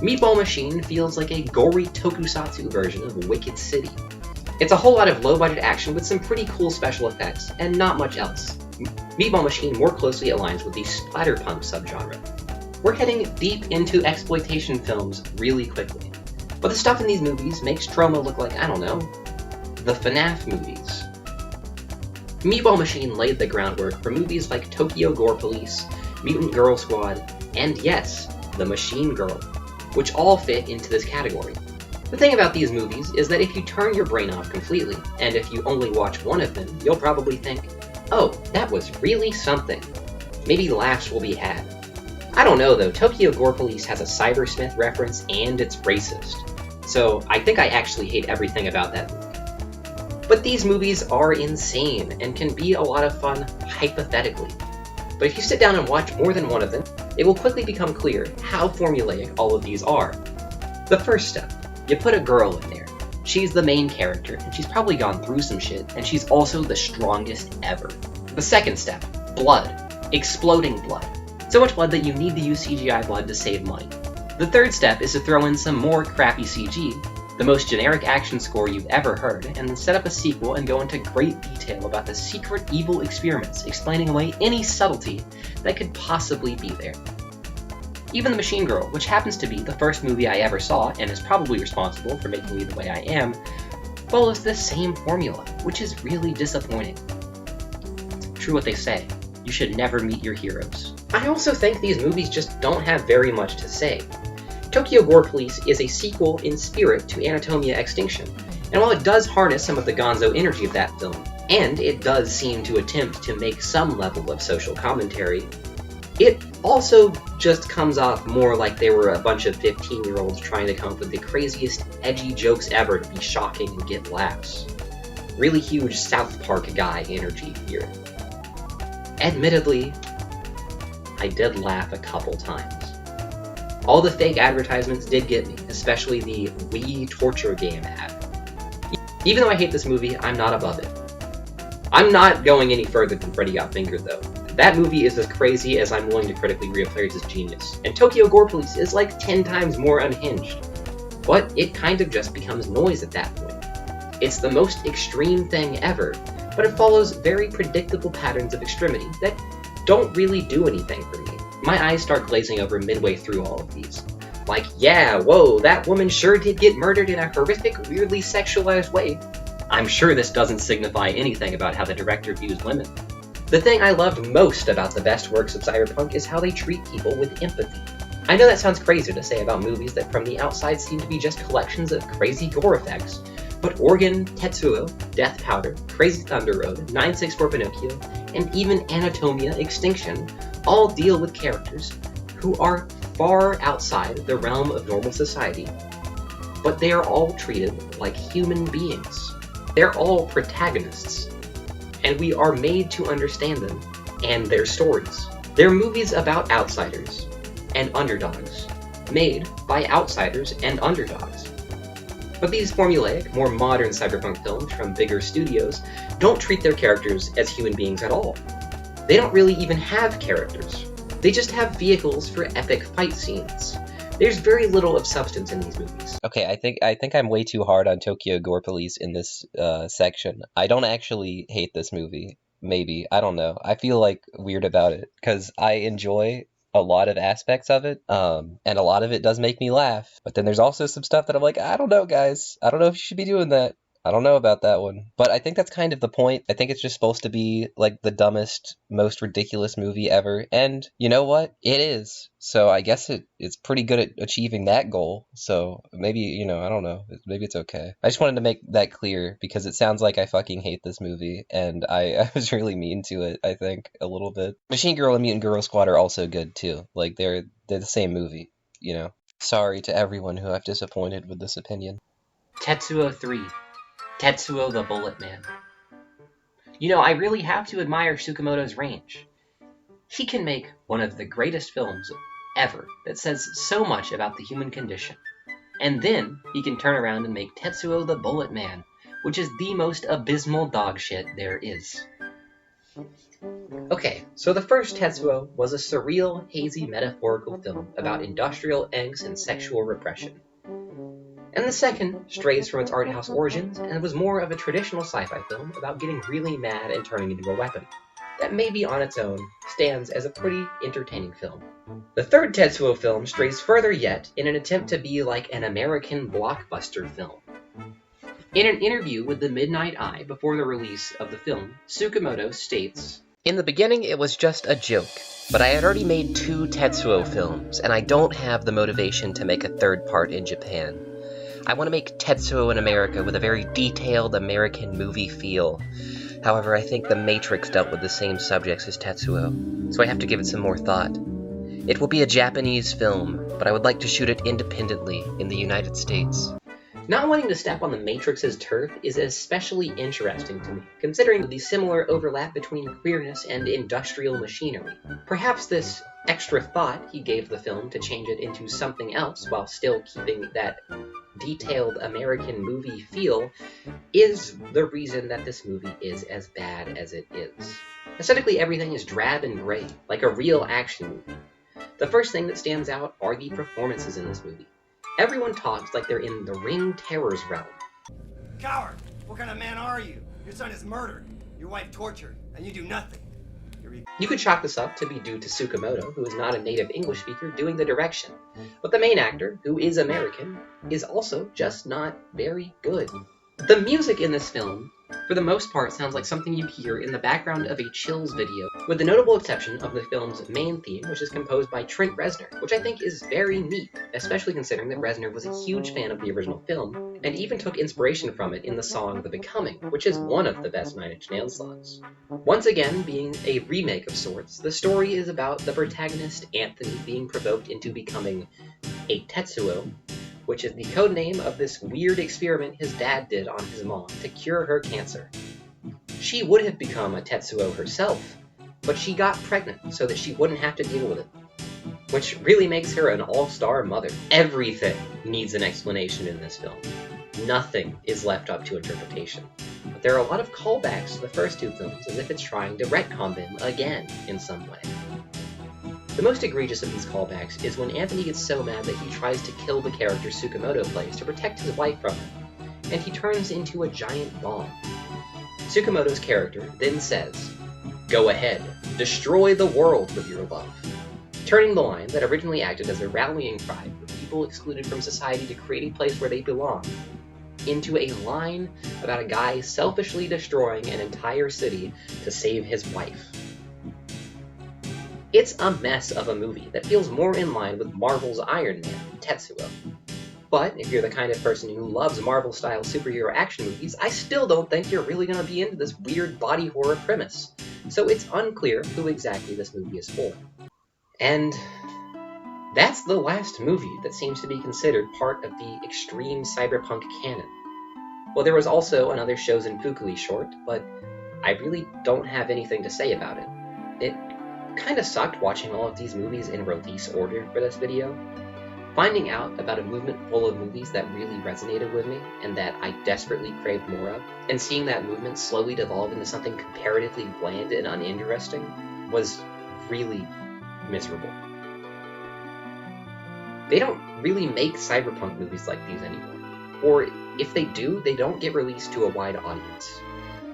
Meatball Machine feels like a gory tokusatsu version of Wicked City. It's a whole lot of low-budget action with some pretty cool special effects, and not much else. Meatball Machine more closely aligns with the splatterpunk subgenre. We're heading deep into exploitation films really quickly. But the stuff in these movies makes Troma look like, I don't know, the FNAF movies. Meatball Machine laid the groundwork for movies like Tokyo Gore Police, Mutant Girl Squad, and yes, The Machine Girl, which all fit into this category. The thing about these movies is that if you turn your brain off completely, and if you only watch one of them, you'll probably think, oh, that was really something. Maybe laughs will be had. I don't know though, Tokyo Gore Police has a Cybersmith reference and it's racist. So I think I actually hate everything about that movie. But these movies are insane and can be a lot of fun hypothetically. But if you sit down and watch more than one of them, it will quickly become clear how formulaic all of these are. The first step, you put a girl in there. She's the main character, and she's probably gone through some shit, and she's also the strongest ever. The second step, blood. Exploding blood. So much blood that you need to use CGI blood to save money. The third step is to throw in some more crappy CG, the most generic action score you've ever heard, and then set up a sequel and go into great detail about the secret evil experiments, explaining away any subtlety that could possibly be there. Even The Machine Girl, which happens to be the first movie I ever saw and is probably responsible for making me the way I am, follows the same formula, which is really disappointing. True what they say, you should never meet your heroes. I also think these movies just don't have very much to say. Tokyo Gore Police is a sequel in spirit to Anatomia Extinction, and while it does harness some of the gonzo energy of that film, and it does seem to attempt to make some level of social commentary, it also just comes off more like they were a bunch of 15-year-olds trying to come up with the craziest, edgy jokes ever to be shocking and get laughs. Really huge South Park guy energy here. Admittedly, I did laugh a couple times. All the fake advertisements did get me, especially the Wii torture game ad. Even though I hate this movie, I'm not above it. I'm not going any further than Freddy Got Fingered, though. That movie is as crazy as I'm willing to critically rate Players' genius, and Tokyo Gore Police is like 10 times more unhinged. But it kind of just becomes noise at that point. It's the most extreme thing ever, but it follows very predictable patterns of extremity that don't really do anything for me. My eyes start glazing over midway through all of these. Like, yeah, whoa, that woman sure did get murdered in a horrific, weirdly sexualized way. I'm sure this doesn't signify anything about how the director views women. The thing I loved most about the best works of Cyberpunk is how they treat people with empathy. I know that sounds crazy to say about movies that from the outside seem to be just collections of crazy gore effects, but Organ, Tetsuo, Death Powder, Crazy Thunder Road, 964 Pinocchio, and even Anatomia Extinction all deal with characters who are far outside the realm of normal society, but they are all treated like human beings. They're all protagonists, and we are made to understand them and their stories. They're movies about outsiders and underdogs, made by outsiders and underdogs. But these formulaic, more modern cyberpunk films from bigger studios don't treat their characters as human beings at all. They don't really even have characters. They just have vehicles for epic fight scenes. There's very little of substance in these movies. Okay, I think I'm way too hard on Tokyo Gore Police in this section. I don't actually hate this movie. Maybe. I don't know. I feel like weird about it because I enjoy a lot of aspects of it, and a lot of it does make me laugh. But then there's also some stuff that I'm like, I don't know, guys. I don't know if you should be doing that. I don't know about that one. But I think that's kind of the point. I think it's just supposed to be like the dumbest, most ridiculous movie ever. And you know what? It is. So I guess it's pretty good at achieving that goal. So maybe, I don't know. Maybe it's okay. I just wanted to make that clear because it sounds like I fucking hate this movie. And I was really mean to it, I think, a little bit. Machine Girl and Mutant Girl Squad are also good too. Like they're the same movie, Sorry to everyone who I've disappointed with this opinion. Tetsuo 3. Tetsuo the Bullet Man. I really have to admire Tsukamoto's range. He can make one of the greatest films ever that says so much about the human condition. And then he can turn around and make Tetsuo the Bullet Man, which is the most abysmal dog shit there is. Okay, so the first Tetsuo was a surreal, hazy metaphorical film about industrial angst and sexual repression. And the second strays from its art house origins and was more of a traditional sci-fi film about getting really mad and turning into a weapon. That maybe on its own stands as a pretty entertaining film. The third Tetsuo film strays further yet in an attempt to be like an American blockbuster film. In an interview with the Midnight Eye before the release of the film, Tsukamoto states, "In the beginning it was just a joke, but I had already made 2 Tetsuo films, and I don't have the motivation to make a third part in Japan. I want to make Tetsuo in America with a very detailed American movie feel. However, I think The Matrix dealt with the same subjects as Tetsuo, so I have to give it some more thought. It will be a Japanese film, but I would like to shoot it independently in the United States." Not wanting to step on the Matrix's turf is especially interesting to me, considering the similar overlap between queerness and industrial machinery. Perhaps this extra thought he gave the film to change it into something else while still keeping that detailed American movie feel is the reason that this movie is as bad as it is. Aesthetically, everything is drab and gray, like a real action movie. The first thing that stands out are the performances in this movie. Everyone talks like they're in the Ring Terror's realm. Coward! What kind of man are you? Your son is murdered, your wife tortured, and you do nothing. You could chalk this up to be due to Tsukamoto, who is not a native English speaker, doing the direction. But the main actor, who is American, is also just not very good. The music in this film, for the most part, sounds like something you hear in the background of a Chills video, with the notable exception of the film's main theme, which is composed by Trent Reznor, which I think is very neat, especially considering that Reznor was a huge fan of the original film, and even took inspiration from it in the song The Becoming, which is one of the best Nine Inch Nails songs. Once again, being a remake of sorts, the story is about the protagonist, Anthony, being provoked into becoming a Tetsuo, which is the code name of this weird experiment his dad did on his mom to cure her cancer. She would have become a Tetsuo herself, but she got pregnant so that she wouldn't have to deal with it, which really makes her an all-star mother. Everything needs an explanation in this film. Nothing is left up to interpretation. But there are a lot of callbacks to the first 2 films as if it's trying to retcon them again in some way. The most egregious of these callbacks is when Anthony gets so mad that he tries to kill the character Tsukamoto plays to protect his wife from him, and he turns into a giant bomb. Tsukamoto's character then says, "Go ahead, destroy the world with your love," turning the line that originally acted as a rallying cry for people excluded from society to create a place where they belong, into a line about a guy selfishly destroying an entire city to save his wife. It's a mess of a movie that feels more in line with Marvel's Iron Man, Tetsuo. But if you're the kind of person who loves Marvel-style superhero action movies, I still don't think you're really going to be into this weird body horror premise. So it's unclear who exactly this movie is for. And that's the last movie that seems to be considered part of the extreme cyberpunk canon. Well, there was also another Shosen Fukui short, but I really don't have anything to say about it. It kinda sucked watching all of these movies in release order for this video. Finding out about a movement full of movies that really resonated with me and that I desperately craved more of, and seeing that movement slowly devolve into something comparatively bland and uninteresting was really miserable. They don't really make cyberpunk movies like these anymore, or if they do, they don't get released to a wide audience.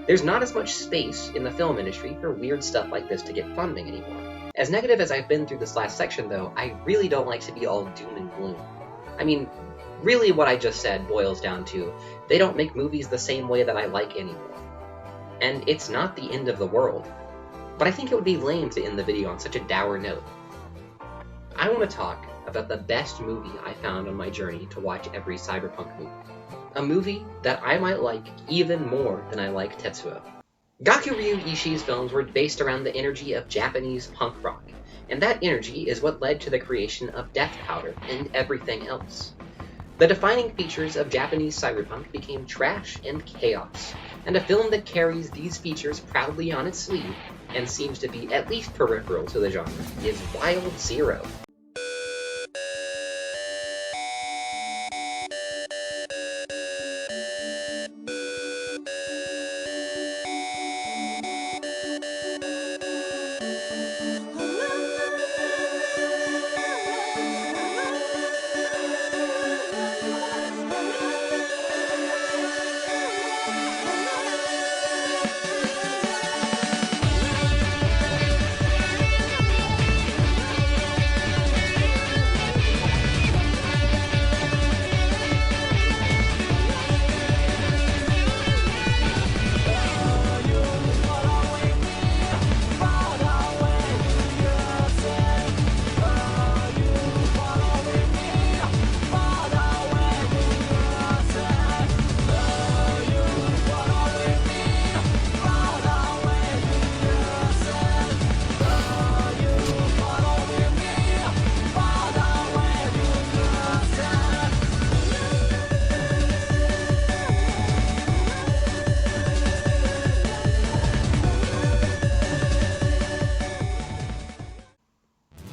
There's not as much space in the film industry for weird stuff like this to get funding anymore. As negative as I've been through this last section, though, I really don't like to be all doom and gloom. I mean, really what I just said boils down to, they don't make movies the same way that I like anymore. And it's not the end of the world. But I think it would be lame to end the video on such a dour note. I want to talk about the best movie I found on my journey to watch every cyberpunk movie. A movie that I might like even more than I like Tetsuo. Gakuryu Ishii's films were based around the energy of Japanese punk rock, and that energy is what led to the creation of Death Powder and everything else. The defining features of Japanese cyberpunk became trash and chaos, and a film that carries these features proudly on its sleeve, and seems to be at least peripheral to the genre, is Wild Zero.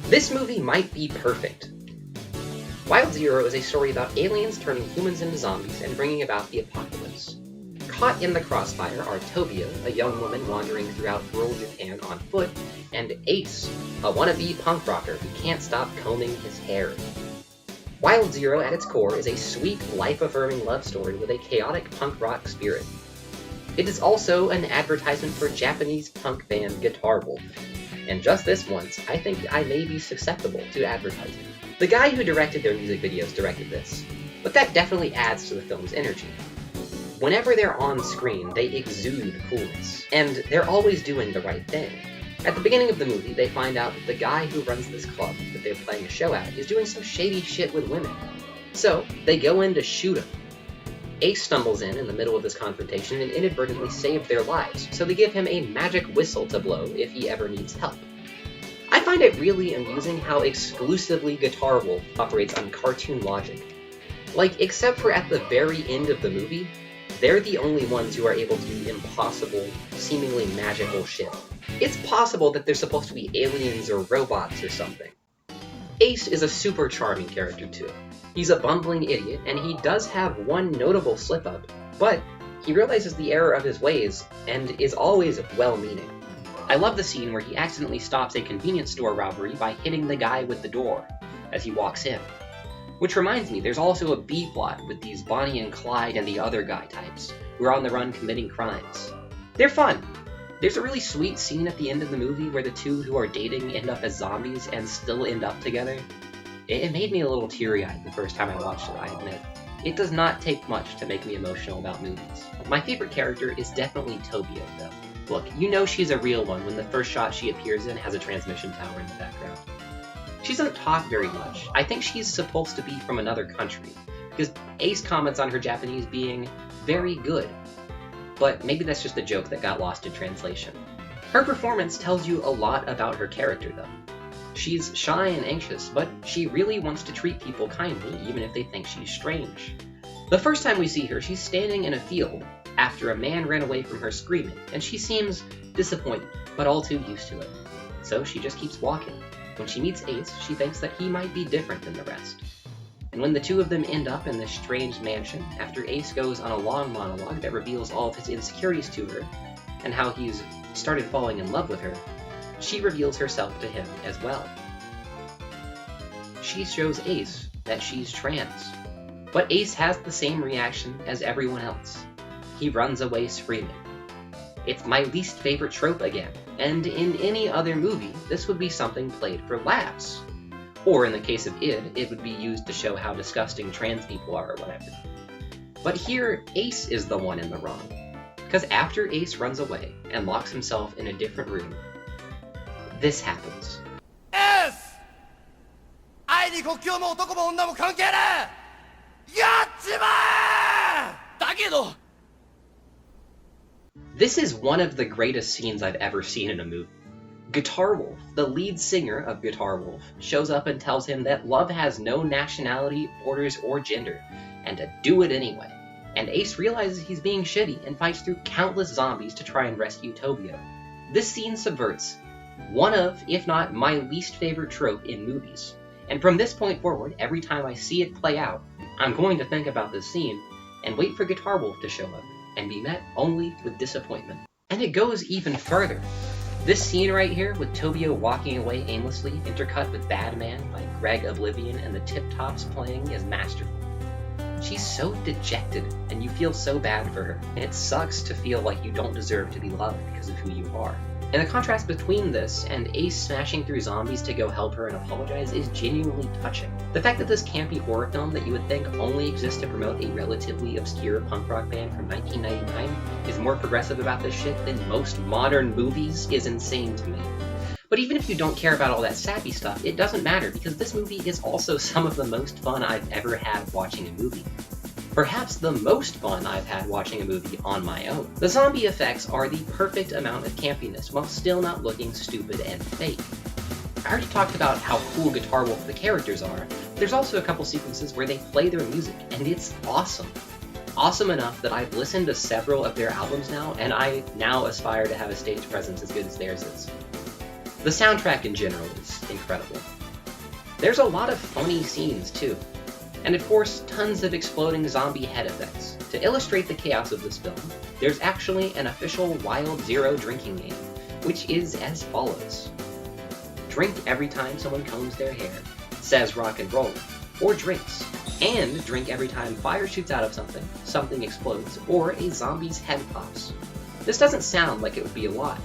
This movie might be perfect. Wild Zero is a story about aliens turning humans into zombies and bringing about the apocalypse. Caught in the crossfire are Tobio, a young woman wandering throughout rural Japan on foot, and Ace, a wannabe punk rocker who can't stop combing his hair. Wild Zero at its core is a sweet, life-affirming love story with a chaotic punk rock spirit. It is also an advertisement for Japanese punk band Guitar Wolf. And just this once, I think I may be susceptible to advertising. The guy who directed their music videos directed this, but that definitely adds to the film's energy. Whenever they're on screen, they exude coolness, and they're always doing the right thing. At the beginning of the movie, they find out that the guy who runs this club that they're playing a show at is doing some shady shit with women. So, they go in to shoot him. Ace stumbles in the middle of this confrontation and inadvertently saves their lives, so they give him a magic whistle to blow if he ever needs help. I find it really amusing how exclusively Guitar Wolf operates on cartoon logic. Like, except for at the very end of the movie, they're the only ones who are able to do impossible, seemingly magical shit. It's possible that they're supposed to be aliens or robots or something. Ace is a super charming character too. He's a bumbling idiot, and he does have one notable slip-up, but he realizes the error of his ways, and is always well-meaning. I love the scene where he accidentally stops a convenience store robbery by hitting the guy with the door as he walks in. Which reminds me, there's also a B-plot with these Bonnie and Clyde and the other guy types, who are on the run committing crimes. They're fun! There's a really sweet scene at the end of the movie where the two who are dating end up as zombies and still end up together. It made me a little teary-eyed the first time I watched it, I admit. It does not take much to make me emotional about movies. My favorite character is definitely Tobio, though. Look, you know she's a real one when the first shot she appears in has a transmission tower in the background. She doesn't talk very much. I think she's supposed to be from another country, because Ace comments on her Japanese being very good. But maybe that's just a joke that got lost in translation. Her performance tells you a lot about her character, though. She's shy and anxious, but she really wants to treat people kindly, even if they think she's strange. The first time we see her, she's standing in a field after a man ran away from her screaming, and she seems disappointed, but all too used to it. So she just keeps walking. When she meets Ace, she thinks that he might be different than the rest. And when the two of them end up in this strange mansion, after Ace goes on a long monologue that reveals all of his insecurities to her, and how he's started falling in love with her, she reveals herself to him as well. She shows Ace that she's trans. But Ace has the same reaction as everyone else. He runs away screaming. It's my least favorite trope again, and in any other movie, this would be something played for laughs. Or in the case of Id, it would be used to show how disgusting trans people are or whatever. But here, Ace is the one in the wrong. Because after Ace runs away and locks himself in a different room, this happens. Ace! 愛に国境も男も女も関係ねえ! やっちまえ! だけど This is one of the greatest scenes I've ever seen in a movie. Guitar Wolf, the lead singer of Guitar Wolf, shows up and tells him that love has no nationality, borders, or gender, and to do it anyway. And Ace realizes he's being shitty and fights through countless zombies to try and rescue Tobio. This scene subverts one of, if not my least favorite trope in movies. And from this point forward, every time I see it play out, I'm going to think about this scene and wait for Guitar Wolf to show up and be met only with disappointment. And it goes even further. This scene right here with Tobio walking away aimlessly, intercut with Bad Man by Greg Oblivion and the Tip Tops playing, is masterful. She's so dejected, and you feel so bad for her, and it sucks to feel like you don't deserve to be loved because of who you are. And the contrast between this and Ace smashing through zombies to go help her and apologize is genuinely touching. The fact that this campy horror film that you would think only exists to promote a relatively obscure punk rock band from 1999 is more progressive about this shit than most modern movies is insane to me. But even if you don't care about all that sappy stuff, it doesn't matter because this movie is also some of the most fun I've ever had watching a movie. Perhaps the most fun I've had watching a movie on my own. The zombie effects are the perfect amount of campiness while still not looking stupid and fake. I already talked about how cool Guitar Wolf the characters are. There's also a couple sequences where they play their music, and it's awesome. Awesome enough that I've listened to several of their albums now, and I now aspire to have a stage presence as good as theirs is. The soundtrack in general is incredible. There's a lot of funny scenes too. And of course, tons of exploding zombie head effects. To illustrate the chaos of this film, there's actually an official Wild Zero drinking game, which is as follows. Drink every time someone combs their hair, says rock and roll, or drinks. And drink every time fire shoots out of something, something explodes, or a zombie's head pops. This doesn't sound like it would be a lot,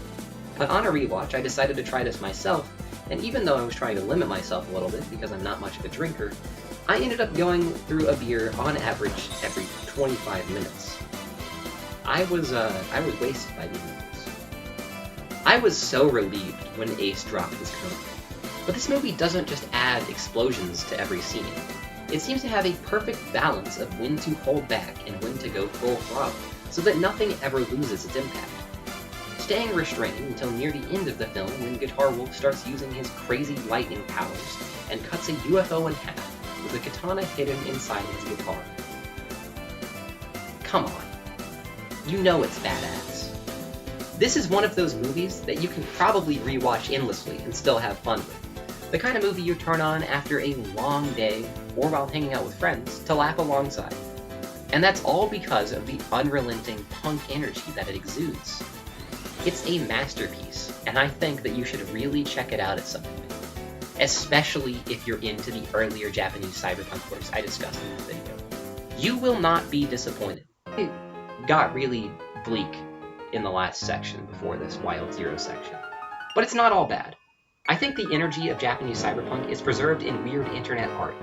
but on a rewatch I decided to try this myself, and even though I was trying to limit myself a little bit because I'm not much of a drinker, I ended up going through a beer on average every 25 minutes. I was wasted by the end of this. I was so relieved when Ace dropped his cone. But this movie doesn't just add explosions to every scene. It seems to have a perfect balance of when to hold back and when to go full throttle, so that nothing ever loses its impact. Staying restrained until near the end of the film when Guitar Wolf starts using his crazy lightning powers and cuts a UFO in half with a katana hidden inside his guitar. Come on. You know it's badass. This is one of those movies that you can probably rewatch endlessly and still have fun with. The kind of movie you turn on after a long day or while hanging out with friends to laugh alongside. And that's all because of the unrelenting punk energy that it exudes. It's a masterpiece, and I think that you should really check it out at some point. Especially if you're into the earlier Japanese cyberpunk works I discussed in this video. You will not be disappointed. It got really bleak in the last section before this Wild Zero section. But it's not all bad. I think the energy of Japanese cyberpunk is preserved in weird internet art,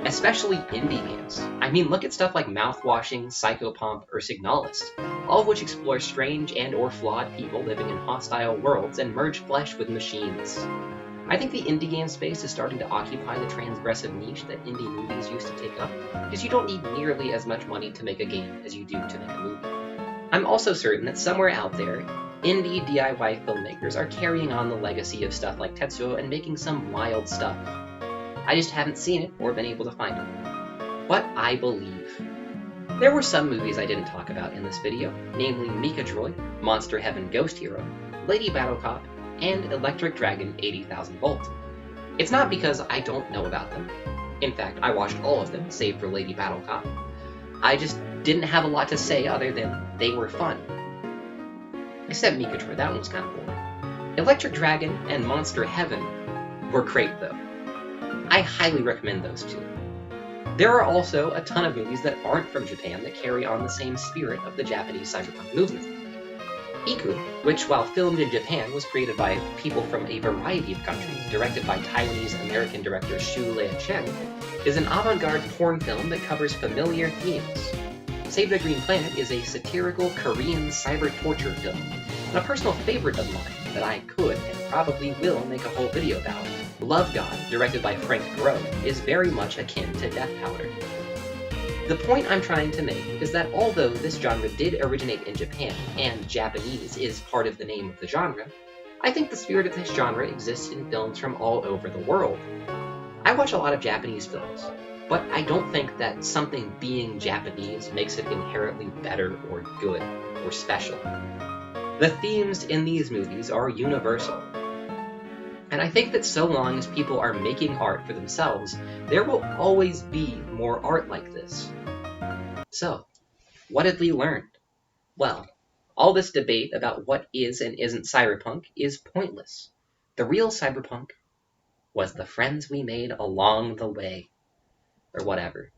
especially indie games. I mean, look at stuff like Mouthwashing, Psychopomp, or Signalis, all of which explore strange and or flawed people living in hostile worlds and merge flesh with machines. I think the indie game space is starting to occupy the transgressive niche that indie movies used to take up, because you don't need nearly as much money to make a game as you do to make a movie. I'm also certain that somewhere out there, indie DIY filmmakers are carrying on the legacy of stuff like Tetsuo and making some wild stuff. I just haven't seen it or been able to find it. But I believe. There were some movies I didn't talk about in this video, namely Mika Troy, Monster Heaven Ghost Hero, Lady Battle Cop, and Electric Dragon 80,000 Volt. It's not because I don't know about them. In fact, I watched all of them, save for Lady Battle Cop. I just didn't have a lot to say other than they were fun. Except Mika Troy, that one was kind of boring. Electric Dragon and Monster Heaven were great though. I highly recommend those two. There are also a ton of movies that aren't from Japan that carry on the same spirit of the Japanese cyberpunk movement. Iku, which while filmed in Japan was created by people from a variety of countries, directed by Taiwanese-American director Xu Lian-chen, is an avant-garde porn film that covers familiar themes. Save the Green Planet is a satirical Korean cyber torture film, and a personal favorite of mine that I could and probably will make a whole video about, Love God, directed by Frank Gros, is very much akin to Death Powder. The point I'm trying to make is that although this genre did originate in Japan, and Japanese is part of the name of the genre, I think the spirit of this genre exists in films from all over the world. I watch a lot of Japanese films, but I don't think that something being Japanese makes it inherently better or good or special. The themes in these movies are universal. And I think that so long as people are making art for themselves, there will always be more art like this. So, what did we learn? Well, all this debate about what is and isn't cyberpunk is pointless. The real cyberpunk was the friends we made along the way. Or whatever.